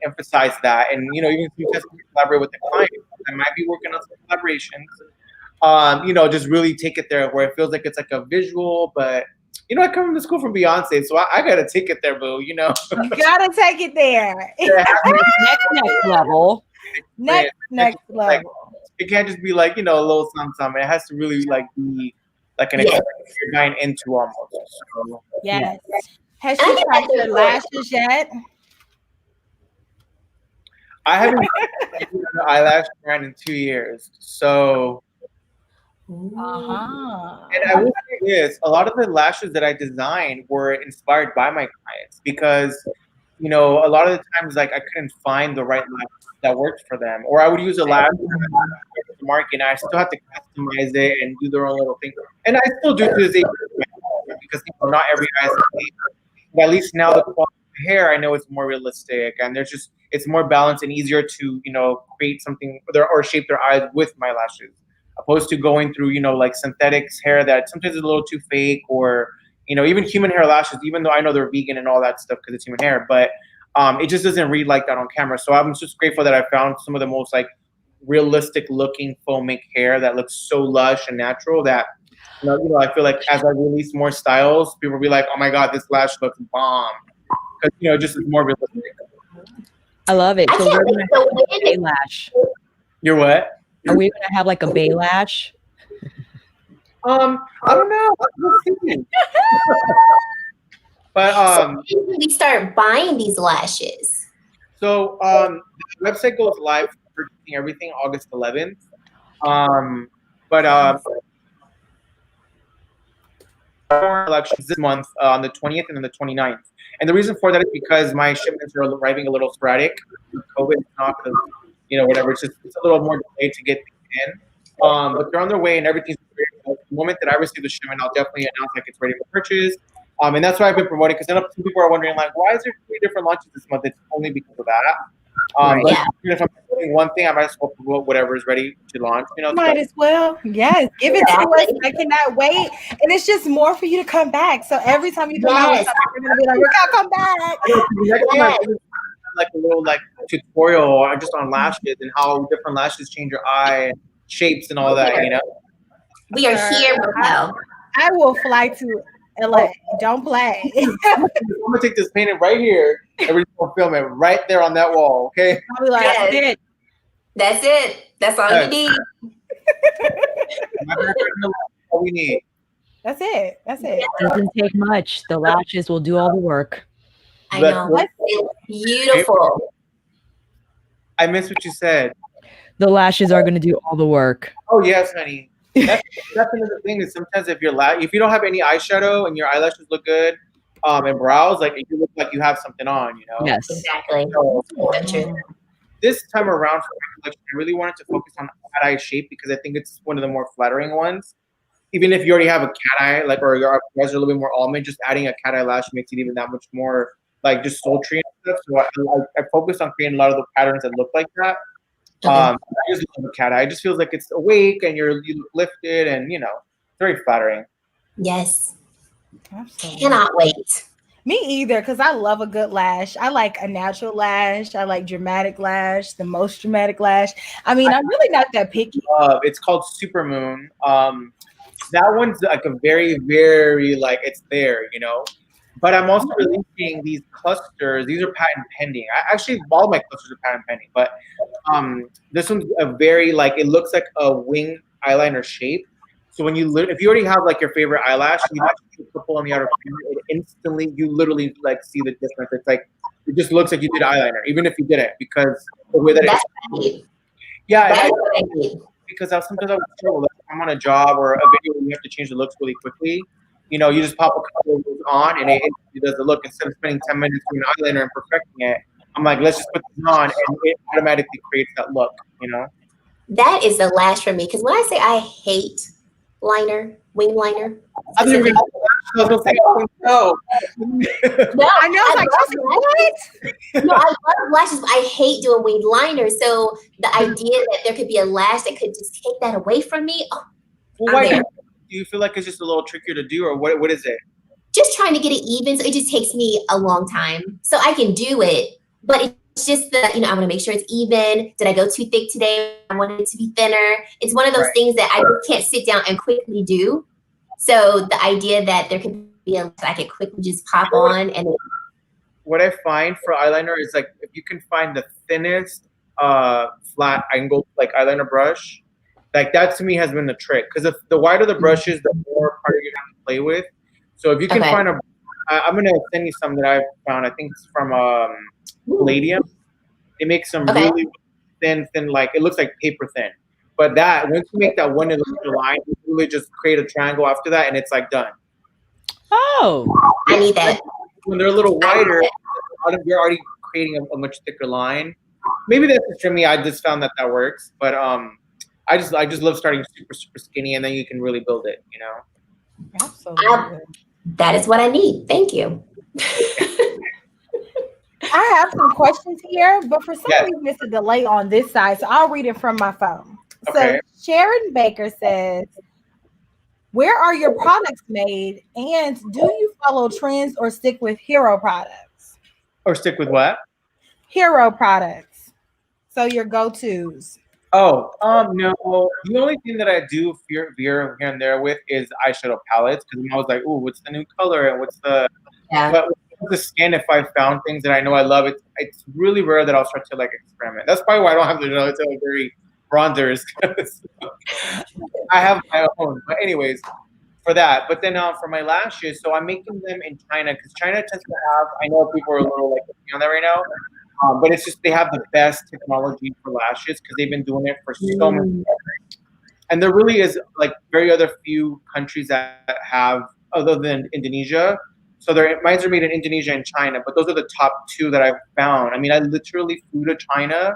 emphasize that. And you know, even if you just collaborate with the client, I might be working on some collaborations. You know, just really take it there where it feels like it's like a visual, but you know, I come from the school from Beyonce, so I gotta take it there, boo. You know, you gotta take it there. next level. Next level. Like, it can't just be like, you know, a little something. It has to really like be like an experience you're buying into almost. So, yes. Has she tried your lashes yet? I haven't done an eyelash brand in 2 years, so. And I will say this: a lot of the lashes that I designed were inspired by my clients because, you know, a lot of the times like I couldn't find the right lash that worked for them, or I would use a lash from the market, and I still have to customize it and do their own little thing. And I still do to this day because you know, not every eye is the same. But at least now the quality of hair, I know it's more realistic, and it's more balanced and easier to, you know, create something or shape their eyes with my lashes, opposed to going through, you know, like synthetics hair that sometimes is a little too fake, or, you know, even human hair lashes, even though I know they're vegan and all that stuff because it's human hair, but it just doesn't read like that on camera. So I'm just grateful that I found some of the most like realistic looking faux mink hair that looks so lush and natural that, you know, I feel like as I release more styles, people will be like, oh my God, this lash looks bomb. Because, you know, just is more realistic. I love it. So we're going to have a bay lash. You're what? Are we going to have like a bay lash? I don't know. We'll see. But so when do we start buying these lashes? So the website goes live for purchasing everything August 11th. Elections this month on the 20th and then the 29th. And the reason for that is because my shipments are arriving a little sporadic. COVID is not because, you know, whatever. It's a little more delayed to get things in. But they're on their way and everything's ready. The moment that I receive the shipment, I'll definitely announce like it's ready for purchase. And that's why I've been promoting, because some people are wondering like, why is there 3 different launches this month? It's only because of that. But if I'm doing one thing, I might as well promote whatever is ready to launch. You know, might as well. Yes, give it to us. I cannot wait. And it's just more for you to come back. So every time you come out with something, we're gonna be like, "Raquel, come back." Like a little like tutorial just on lashes and how different lashes change your eye shapes and all that. You know, we are here, Raquel. I will fly to LA. Don't play. I'm gonna take this painting right here and we're gonna film it right there on that wall. Okay. I'll be like, yes. That's it. That's all you need. All we need. That's it. It doesn't take much. The lashes will do all the work. I know. It's beautiful. I missed what you said. The lashes are going to do all the work. Oh yes, honey. That's another thing is sometimes if you don't have any eyeshadow and your eyelashes look good, and brows, like you look like you have something on, you know. Yes, exactly. So, this time around for my collection, I really wanted to focus on cat eye shape because I think it's one of the more flattering ones. Even if you already have a cat eye, like, or your eyes are a little bit more almond, just adding a cat eye lash makes it even that much more like just sultry and stuff. So I focused on creating a lot of the patterns that look like that. I just love a cat eye. It just feels like it's awake and you look lifted and very flattering. Yes. Absolutely. Cannot wait. Me either, because I love a good lash. I like a natural lash. I like dramatic lash, the most dramatic lash. I mean, I'm really not that picky. It's called Supermoon. That one's like a very, very like it's there, But I'm also releasing these clusters. These are patent pending. Actually, all my clusters are patent pending. But this one's a very like it looks like a wing eyeliner shape. So when if you already have like your favorite eyelash, you actually put on the outer corner, it instantly you literally like see the difference. It's like it just looks like you did eyeliner, even if you didn't, because the way that because sometimes I would struggle. Like, I'm on a job or a video where you have to change the looks really quickly. You just pop a couple of those on and it does the look. Instead of spending 10 minutes doing eyeliner and perfecting it, I'm like, let's just put this on and it automatically creates that look, That is the lash for me. Because when I say I hate wing liner. I didn't even no. No, I know. What? No, I love lashes, but I hate doing winged liner. So the idea that there could be a lash that could just take that away from me. Oh, well, why do you feel like it's just a little trickier to do, or what is it? Just trying to get it even. So it just takes me a long time. So I can do it, but it's just that, I want to make sure it's even. Did I go too thick today? I wanted it to be thinner. It's one of those things that I just can't sit down and quickly do. So the idea that there could be I could quickly just pop on and. What I find for eyeliner is like if you can find the thinnest flat angle like eyeliner brush, like that to me has been the trick. Because if the wider the brush is, the more part you have to play with. So if you can find I'm gonna send you some that I've found. I think it's from Palladium. They make some really thin, like it looks like paper thin. But that once you make that one illustrator line, you really just create a triangle after that, and it's like done. Oh, I need that. When they're a little wider, you're already creating a much thicker line. Maybe that's just for me. I just found that works. But I just love starting super super skinny, and then you can really build it. Absolutely. That is what I need. Thank you. I have some questions here, but for some reason it's a delay on this side, so I'll read it from my phone. Okay. So Sharon Baker says, where are your products made, and do you follow trends or stick with hero products? Or stick with what? Hero products. So your go-tos. Oh, no. The only thing that I do veer here and there with is eyeshadow palettes, because I'm always like, ooh, what's the new color and what's the but with the skin, if I found things that I know I love, it's really rare that I'll start to like experiment. That's probably why I don't have the very bronzers. I have my own. But anyways, for that. But then for my lashes, so I'm making them in China because China tends to have, I know people are a little like on that right now, but it's just they have the best technology for lashes because they've been doing it for so many years. And there really is like very other few countries that have, other than Indonesia. So mine are made in Indonesia and China, but those are the top two that I've found. I mean, I literally flew to China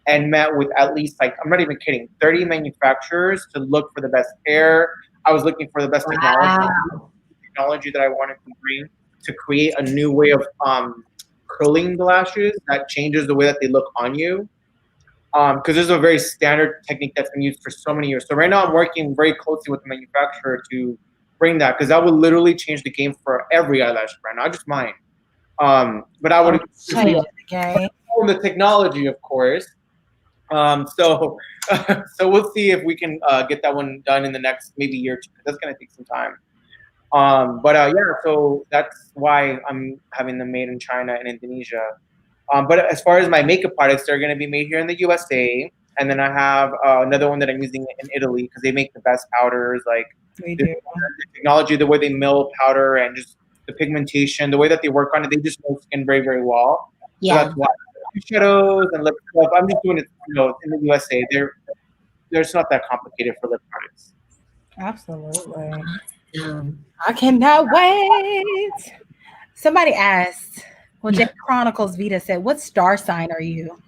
and met with at least, like, I'm not even kidding, 30 manufacturers to look for the best hair. I was looking for the best technology that I wanted to bring to create a new way of curling the lashes that changes the way that they look on you. Because this is a very standard technique that's been used for so many years. So right now I'm working very closely with the manufacturer to bring that, because that would literally change the game for every eyelash brand, not just mine. But I would change the game. The technology, of course. So we'll see if we can get that one done in the next maybe year or two. That's gonna take some time. Yeah, so that's why I'm having them made in China and Indonesia. But as far as my makeup products, they're gonna be made here in the USA, and then I have another one that I'm using in Italy because they make the best powders. Like the technology, the way they mill powder, and just the pigmentation, the way that they work on it, they just know skin very, very well. Yeah. So that's why shadows and lip stuff, I'm just doing it, in the USA. There's not that complicated for lip products. Absolutely. I cannot wait. Somebody asked, well, J Chronicles Vita said, what star sign are you?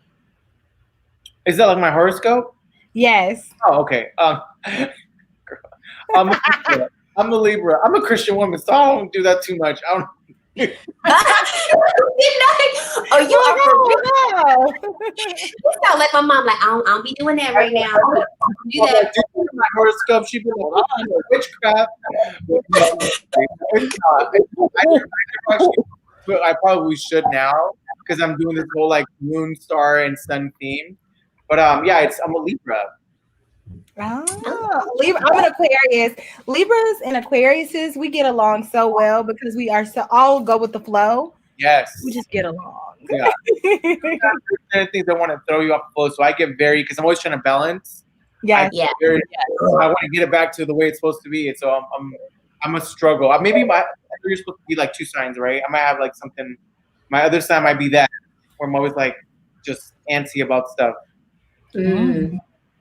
Is that like my horoscope? Yes. Oh, okay. I'm a Libra. I'm a Libra. I'm a Christian woman, so I don't do that too much. I don't. Oh, you are for real. No. You sound like my mom. Like, I don't be doing that right now. Do that. My horoscope. She'd be like, "Oh, witchcraft." I probably should now because I'm doing this whole like moon, star, and sun theme. But yeah, I'm a Libra. Oh, Libra. I'm an Aquarius. Libras and Aquariuses, we get along so well because we are so all go with the flow. Yes. We just get along. Yeah. Certain things that want to throw you off the flow, so I get very because I'm always trying to balance. Yeah. I want to get it back to the way it's supposed to be. So I'm a struggle. Maybe you're supposed to be like two signs, right? I might have like something. My other side might be that where I'm always like just antsy about stuff. Mm.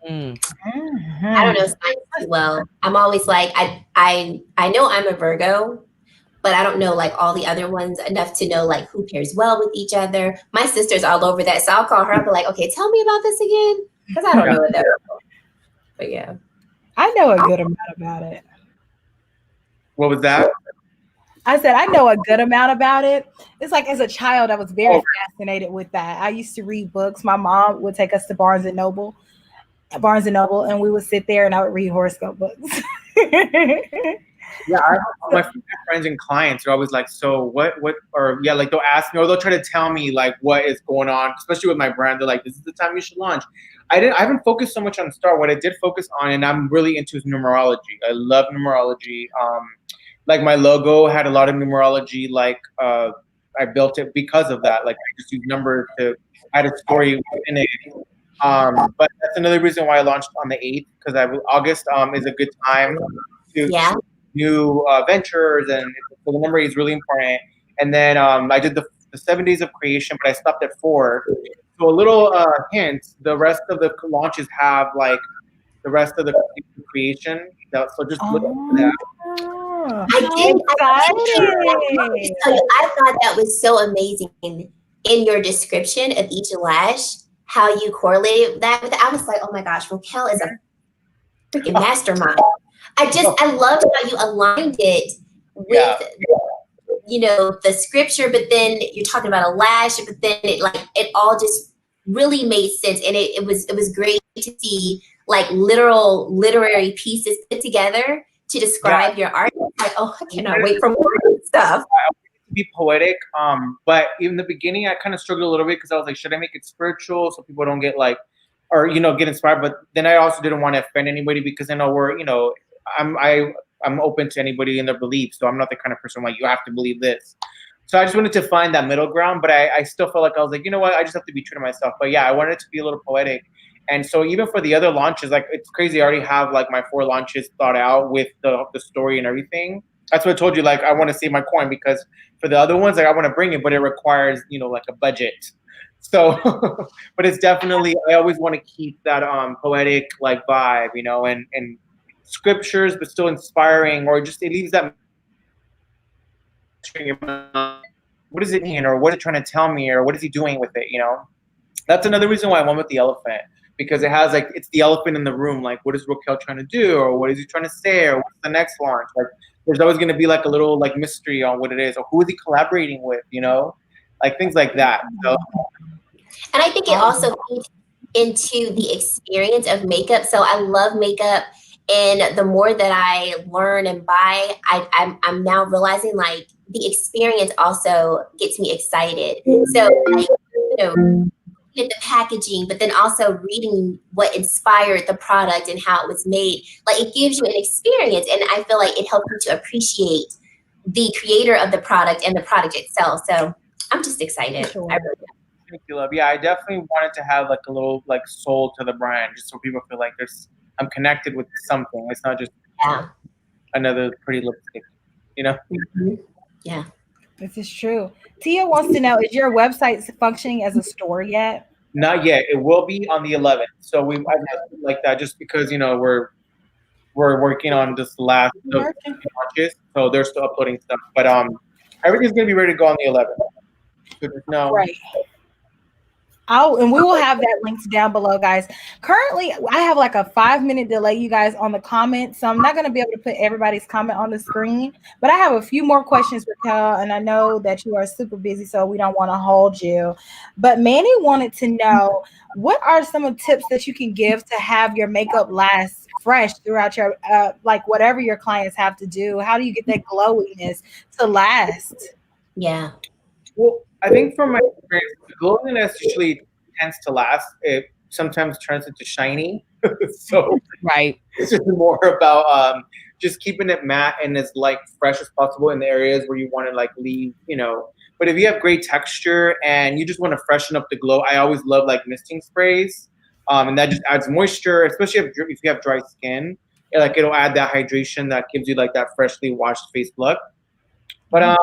I don't know signs too well. I'm always like I know I'm a Virgo, but I don't know like all the other ones enough to know like who pairs well with each other. My sister's all over that, so I'll call her up and like, okay, tell me about this again because I don't know what that is. But yeah, I know a good amount about it. What was that? I said I know a good amount about it. It's like as a child, I was very fascinated with that. I used to read books. My mom would take us to Barnes and Noble, and we would sit there and I would read horoscope books. Yeah, my friends and clients are always like, so what, or yeah, like they'll ask me or they'll try to tell me like what is going on, especially with my brand. They're like, this is the time you should launch. I haven't focused so much on Star. What I did focus on, and I'm really into, is numerology. I love numerology. Like my logo had a lot of numerology. Like I built it because of that. Like I just use numbers to add a story within it. But that's another reason why I launched on the 8th because August is a good time to new ventures, and so the number 8 is really important. And then I did the 7 days of creation, but I stopped at 4. So a little hint: the rest of the launches have like the rest of the creation. So just look at that. I thought that was so amazing in your description of each lash, how you correlated that with it. I was like, oh my gosh, ROKAEL is a freaking mastermind. I loved how you aligned it with, the scripture, but then you're talking about a lash, but then it all just really made sense. And it was great to see like literary pieces put together to describe your art. Like, oh, I cannot wait for more stuff. To be poetic, but in the beginning I kind of struggled a little bit because I was like, should I make it spiritual so people don't get like, or get inspired? But then I also didn't want to offend anybody because I know I'm open to anybody and their beliefs, so I'm not the kind of person like you have to believe this. So I just wanted to find that middle ground, but I still felt like I was like, you know what, I just have to be true to myself. But yeah, I wanted it to be a little poetic. And so even for the other launches, like it's crazy. I already have like my 4 launches thought out with the story and everything. That's what I told you. Like I want to save my coin because for the other ones, like I want to bring it, but it requires like a budget. So, but it's definitely, I always want to keep that poetic like vibe, and scriptures, but still inspiring, or just it leaves that. What does it mean, or what is it trying to tell me, or what is he doing with it? That's another reason why I went with the elephant, because it has like, it's the elephant in the room. Like, what is ROKAEL trying to do, or what is he trying to say, or what's the next launch? Like, there's always going to be like a little like mystery on what it is, or who is he collaborating with, like things like that. So. And I think it also feeds into the experience of makeup. So I love makeup, and the more that I learn and buy, I'm now realizing like the experience also gets me excited. So like, the packaging, but then also reading what inspired the product and how it was made, like it gives you an experience, and I feel like it helps you to appreciate the creator of the product and the product itself. So I'm just excited. Sure. I really am. Thank you, love. Yeah, I definitely wanted to have like a little like soul to the brand, just so people feel like I'm connected with something. It's not just another pretty lipstick, Mm-hmm. Yeah. This is true. Tia wants to know, is your website functioning as a store yet? Not yet. It will be on the 11th. So I like that just because we're working on this last launches, so they're still uploading stuff. But everything's gonna be ready to go on the 11th. So just know. Right. And we will have that linked down below, guys. Currently, I have like a 5-minute delay, you guys, on the comments. So I'm not going to be able to put everybody's comment on the screen. But I have a few more questions, Raquel, and I know that you are super busy, so we don't want to hold you. But Manny wanted to know, what are some of the tips that you can give to have your makeup last fresh throughout your, like whatever your clients have to do? How do you get that glowiness to last? Yeah. Well, I think from my experience, the glowiness usually tends to last. It sometimes turns into shiny. So Right. it's just more about just keeping it matte and as like fresh as possible in the areas where you want to like leave, you know. But if you have great texture and you just want to freshen up the glow, I always love like misting sprays. And that just adds moisture, especially if you have dry skin. It'll add that hydration that gives you like that freshly washed face look. But I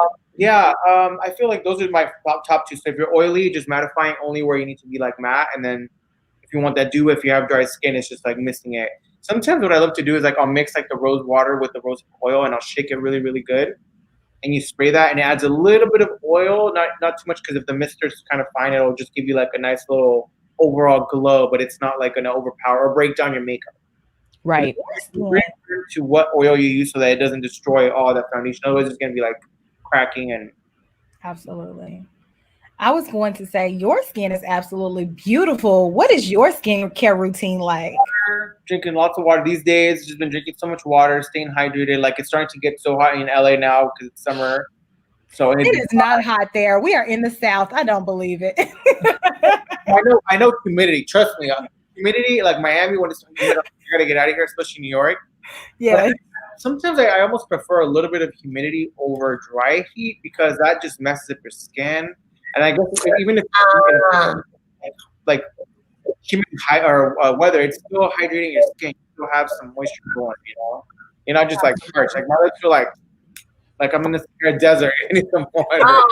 feel like those are my top two. So if you're oily, just mattifying only where you need to be like matte, and then if you want that dew, if you have dry skin, it's just like misting it. Sometimes what I love to do is like I'll mix like the rose water with the rose oil, and I'll shake it really, really good. And you spray that, and it adds a little bit of oil, not too much, because if the mister's kind of fine, it'll just give you like a nice little overall glow, but it's not like gonna overpower or break down your makeup. Right. To what oil you use so that it doesn't destroy all that foundation. Otherwise, it's gonna be like cracking and. Absolutely. I was going to say your skin is absolutely beautiful. What is your skincare routine like? Drinking lots of water these days. Just been drinking so much water, staying hydrated. Like it's starting to get so hot in LA now because it's summer. So it is not hot there. We are in the South. I don't believe it. I know humidity. Trust me, humidity. Like Miami, when it's humid, you gotta get out of here, especially New York. Yeah. Sometimes I almost prefer a little bit of humidity over dry heat because that just messes up your skin. And I guess even if like humid weather, it's still hydrating your skin. You still have some moisture going, you know. You're not just like parched. Like my lips feel like I'm in the desert. I need some water.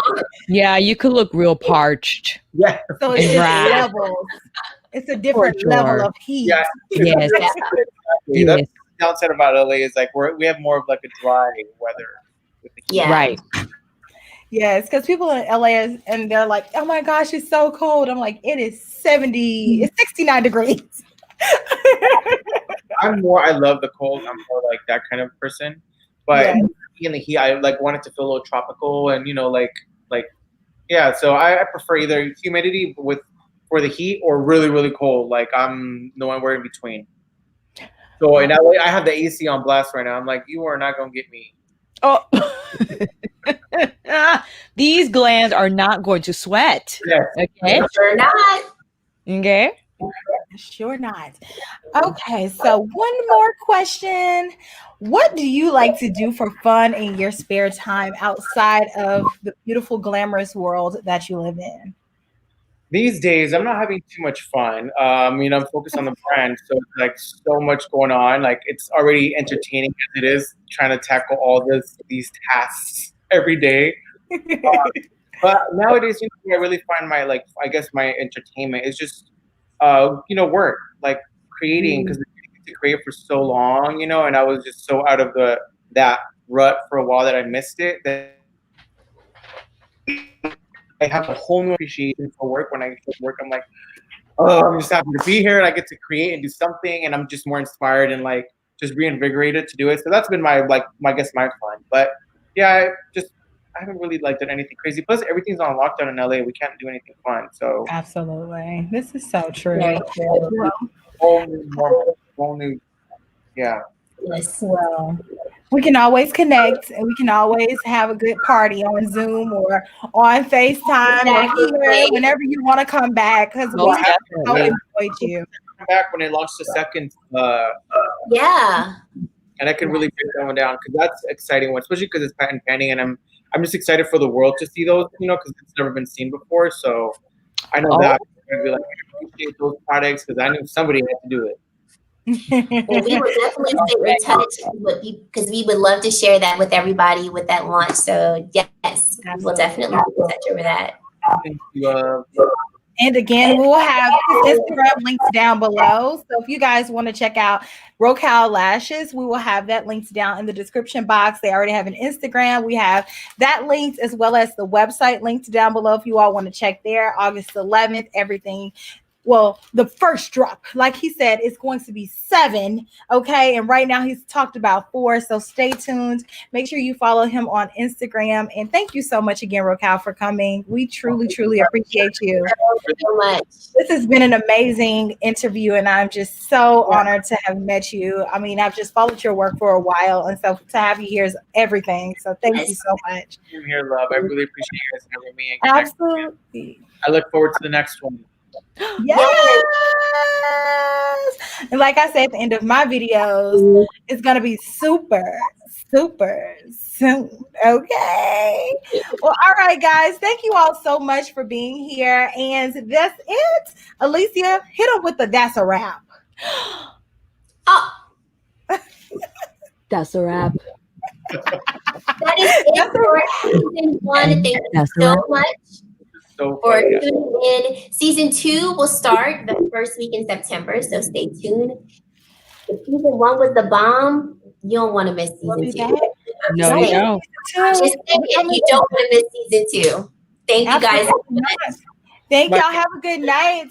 Yeah, you could look real parched. Yeah. So it's different levels. It's a different level of heat. Yeah. Yes. Exactly. That's the downside about LA is like we have more of like a dry weather. With the heat. Yeah. Right. Yes, because people in LA and they're like, oh my gosh, it's so cold. I'm like, it's 69 degrees. I love the cold. I'm more like that kind of person. But in the heat, I like want it to feel a little tropical and so I prefer either humidity for the heat or really, really cold. Like I'm the one we're in between. So in LA, I have the AC on blast right now. I'm like, you are not gonna get me. Oh, these glands are not going to sweat. Yes. Okay. Sure not. Okay. Sure not. Okay, so one more question. What do you like to do for fun in your spare time outside of the beautiful, glamorous world that you live in? These days, I'm not having too much fun. I'm focused on the brand, so it's like so much going on. Like it's already entertaining as it is trying to tackle all these tasks every day. But nowadays, I really find my my entertainment is just work, like creating, because to create for so long, and I was just so out of that rut for a while that I missed it. That I have a whole new appreciation for work. When I get to work, I'm like, oh, I'm just happy to be here and I get to create and do something, and I'm just more inspired and like just reinvigorated to do it. So that's been my fun. But yeah, I haven't really done anything crazy. Plus, everything's on lockdown in LA. We can't do anything fun. So absolutely, this is so true. Whole new, yeah. Yes. Well, we can always connect and we can always have a good party on Zoom or on FaceTime or here whenever you want to come back, because we so enjoyed you. Come back when they launched the second. Yeah. And I can really break that one down because that's an exciting one, especially because it's patent pending, and I'm just excited for the world to see those, because it's never been seen before. So I know that I'm gonna be like, I appreciate those products because I knew somebody had to do it. Well, we would definitely stay in touch because we would love to share that with everybody with that launch. So yes, we'll definitely be in touch over that. Thank you. And again, we will have his Instagram links down below. So if you guys want to check out ROKAEL Lashes, we will have that linked down in the description box. They already have an Instagram. We have that linked as well as the website linked down below if you all want to check there. August 11th, everything. Well, the first drop, like he said, is going to be 7. Okay. And right now he's talked about 4. So stay tuned. Make sure you follow him on Instagram. And thank you so much again, ROKAEL, for coming. We truly, truly appreciate you. Thank you so much. This has been an amazing interview, and I'm just so honored to have met you. I mean, I've just followed your work for a while, and so to have you here is everything. So thank you so much. I'm here, love. I really appreciate you guys having me. Absolutely. I look forward to the next one. Yes. And like I said at the end of my videos, it's going to be super, super soon. Okay. Well, all right, guys. Thank you all so much for being here. And that's it. Alicia, hit them with the that's a wrap. Oh, That's a wrap. that is it for season 1. Thank you so much for tuning in. Season 2 will start the first week in September, so stay tuned. If season 1 was the bomb, you don't want to miss season 2. No, you don't. Just say it. You don't want to miss season 2. Thank you guys. Thank y'all. Have a good night.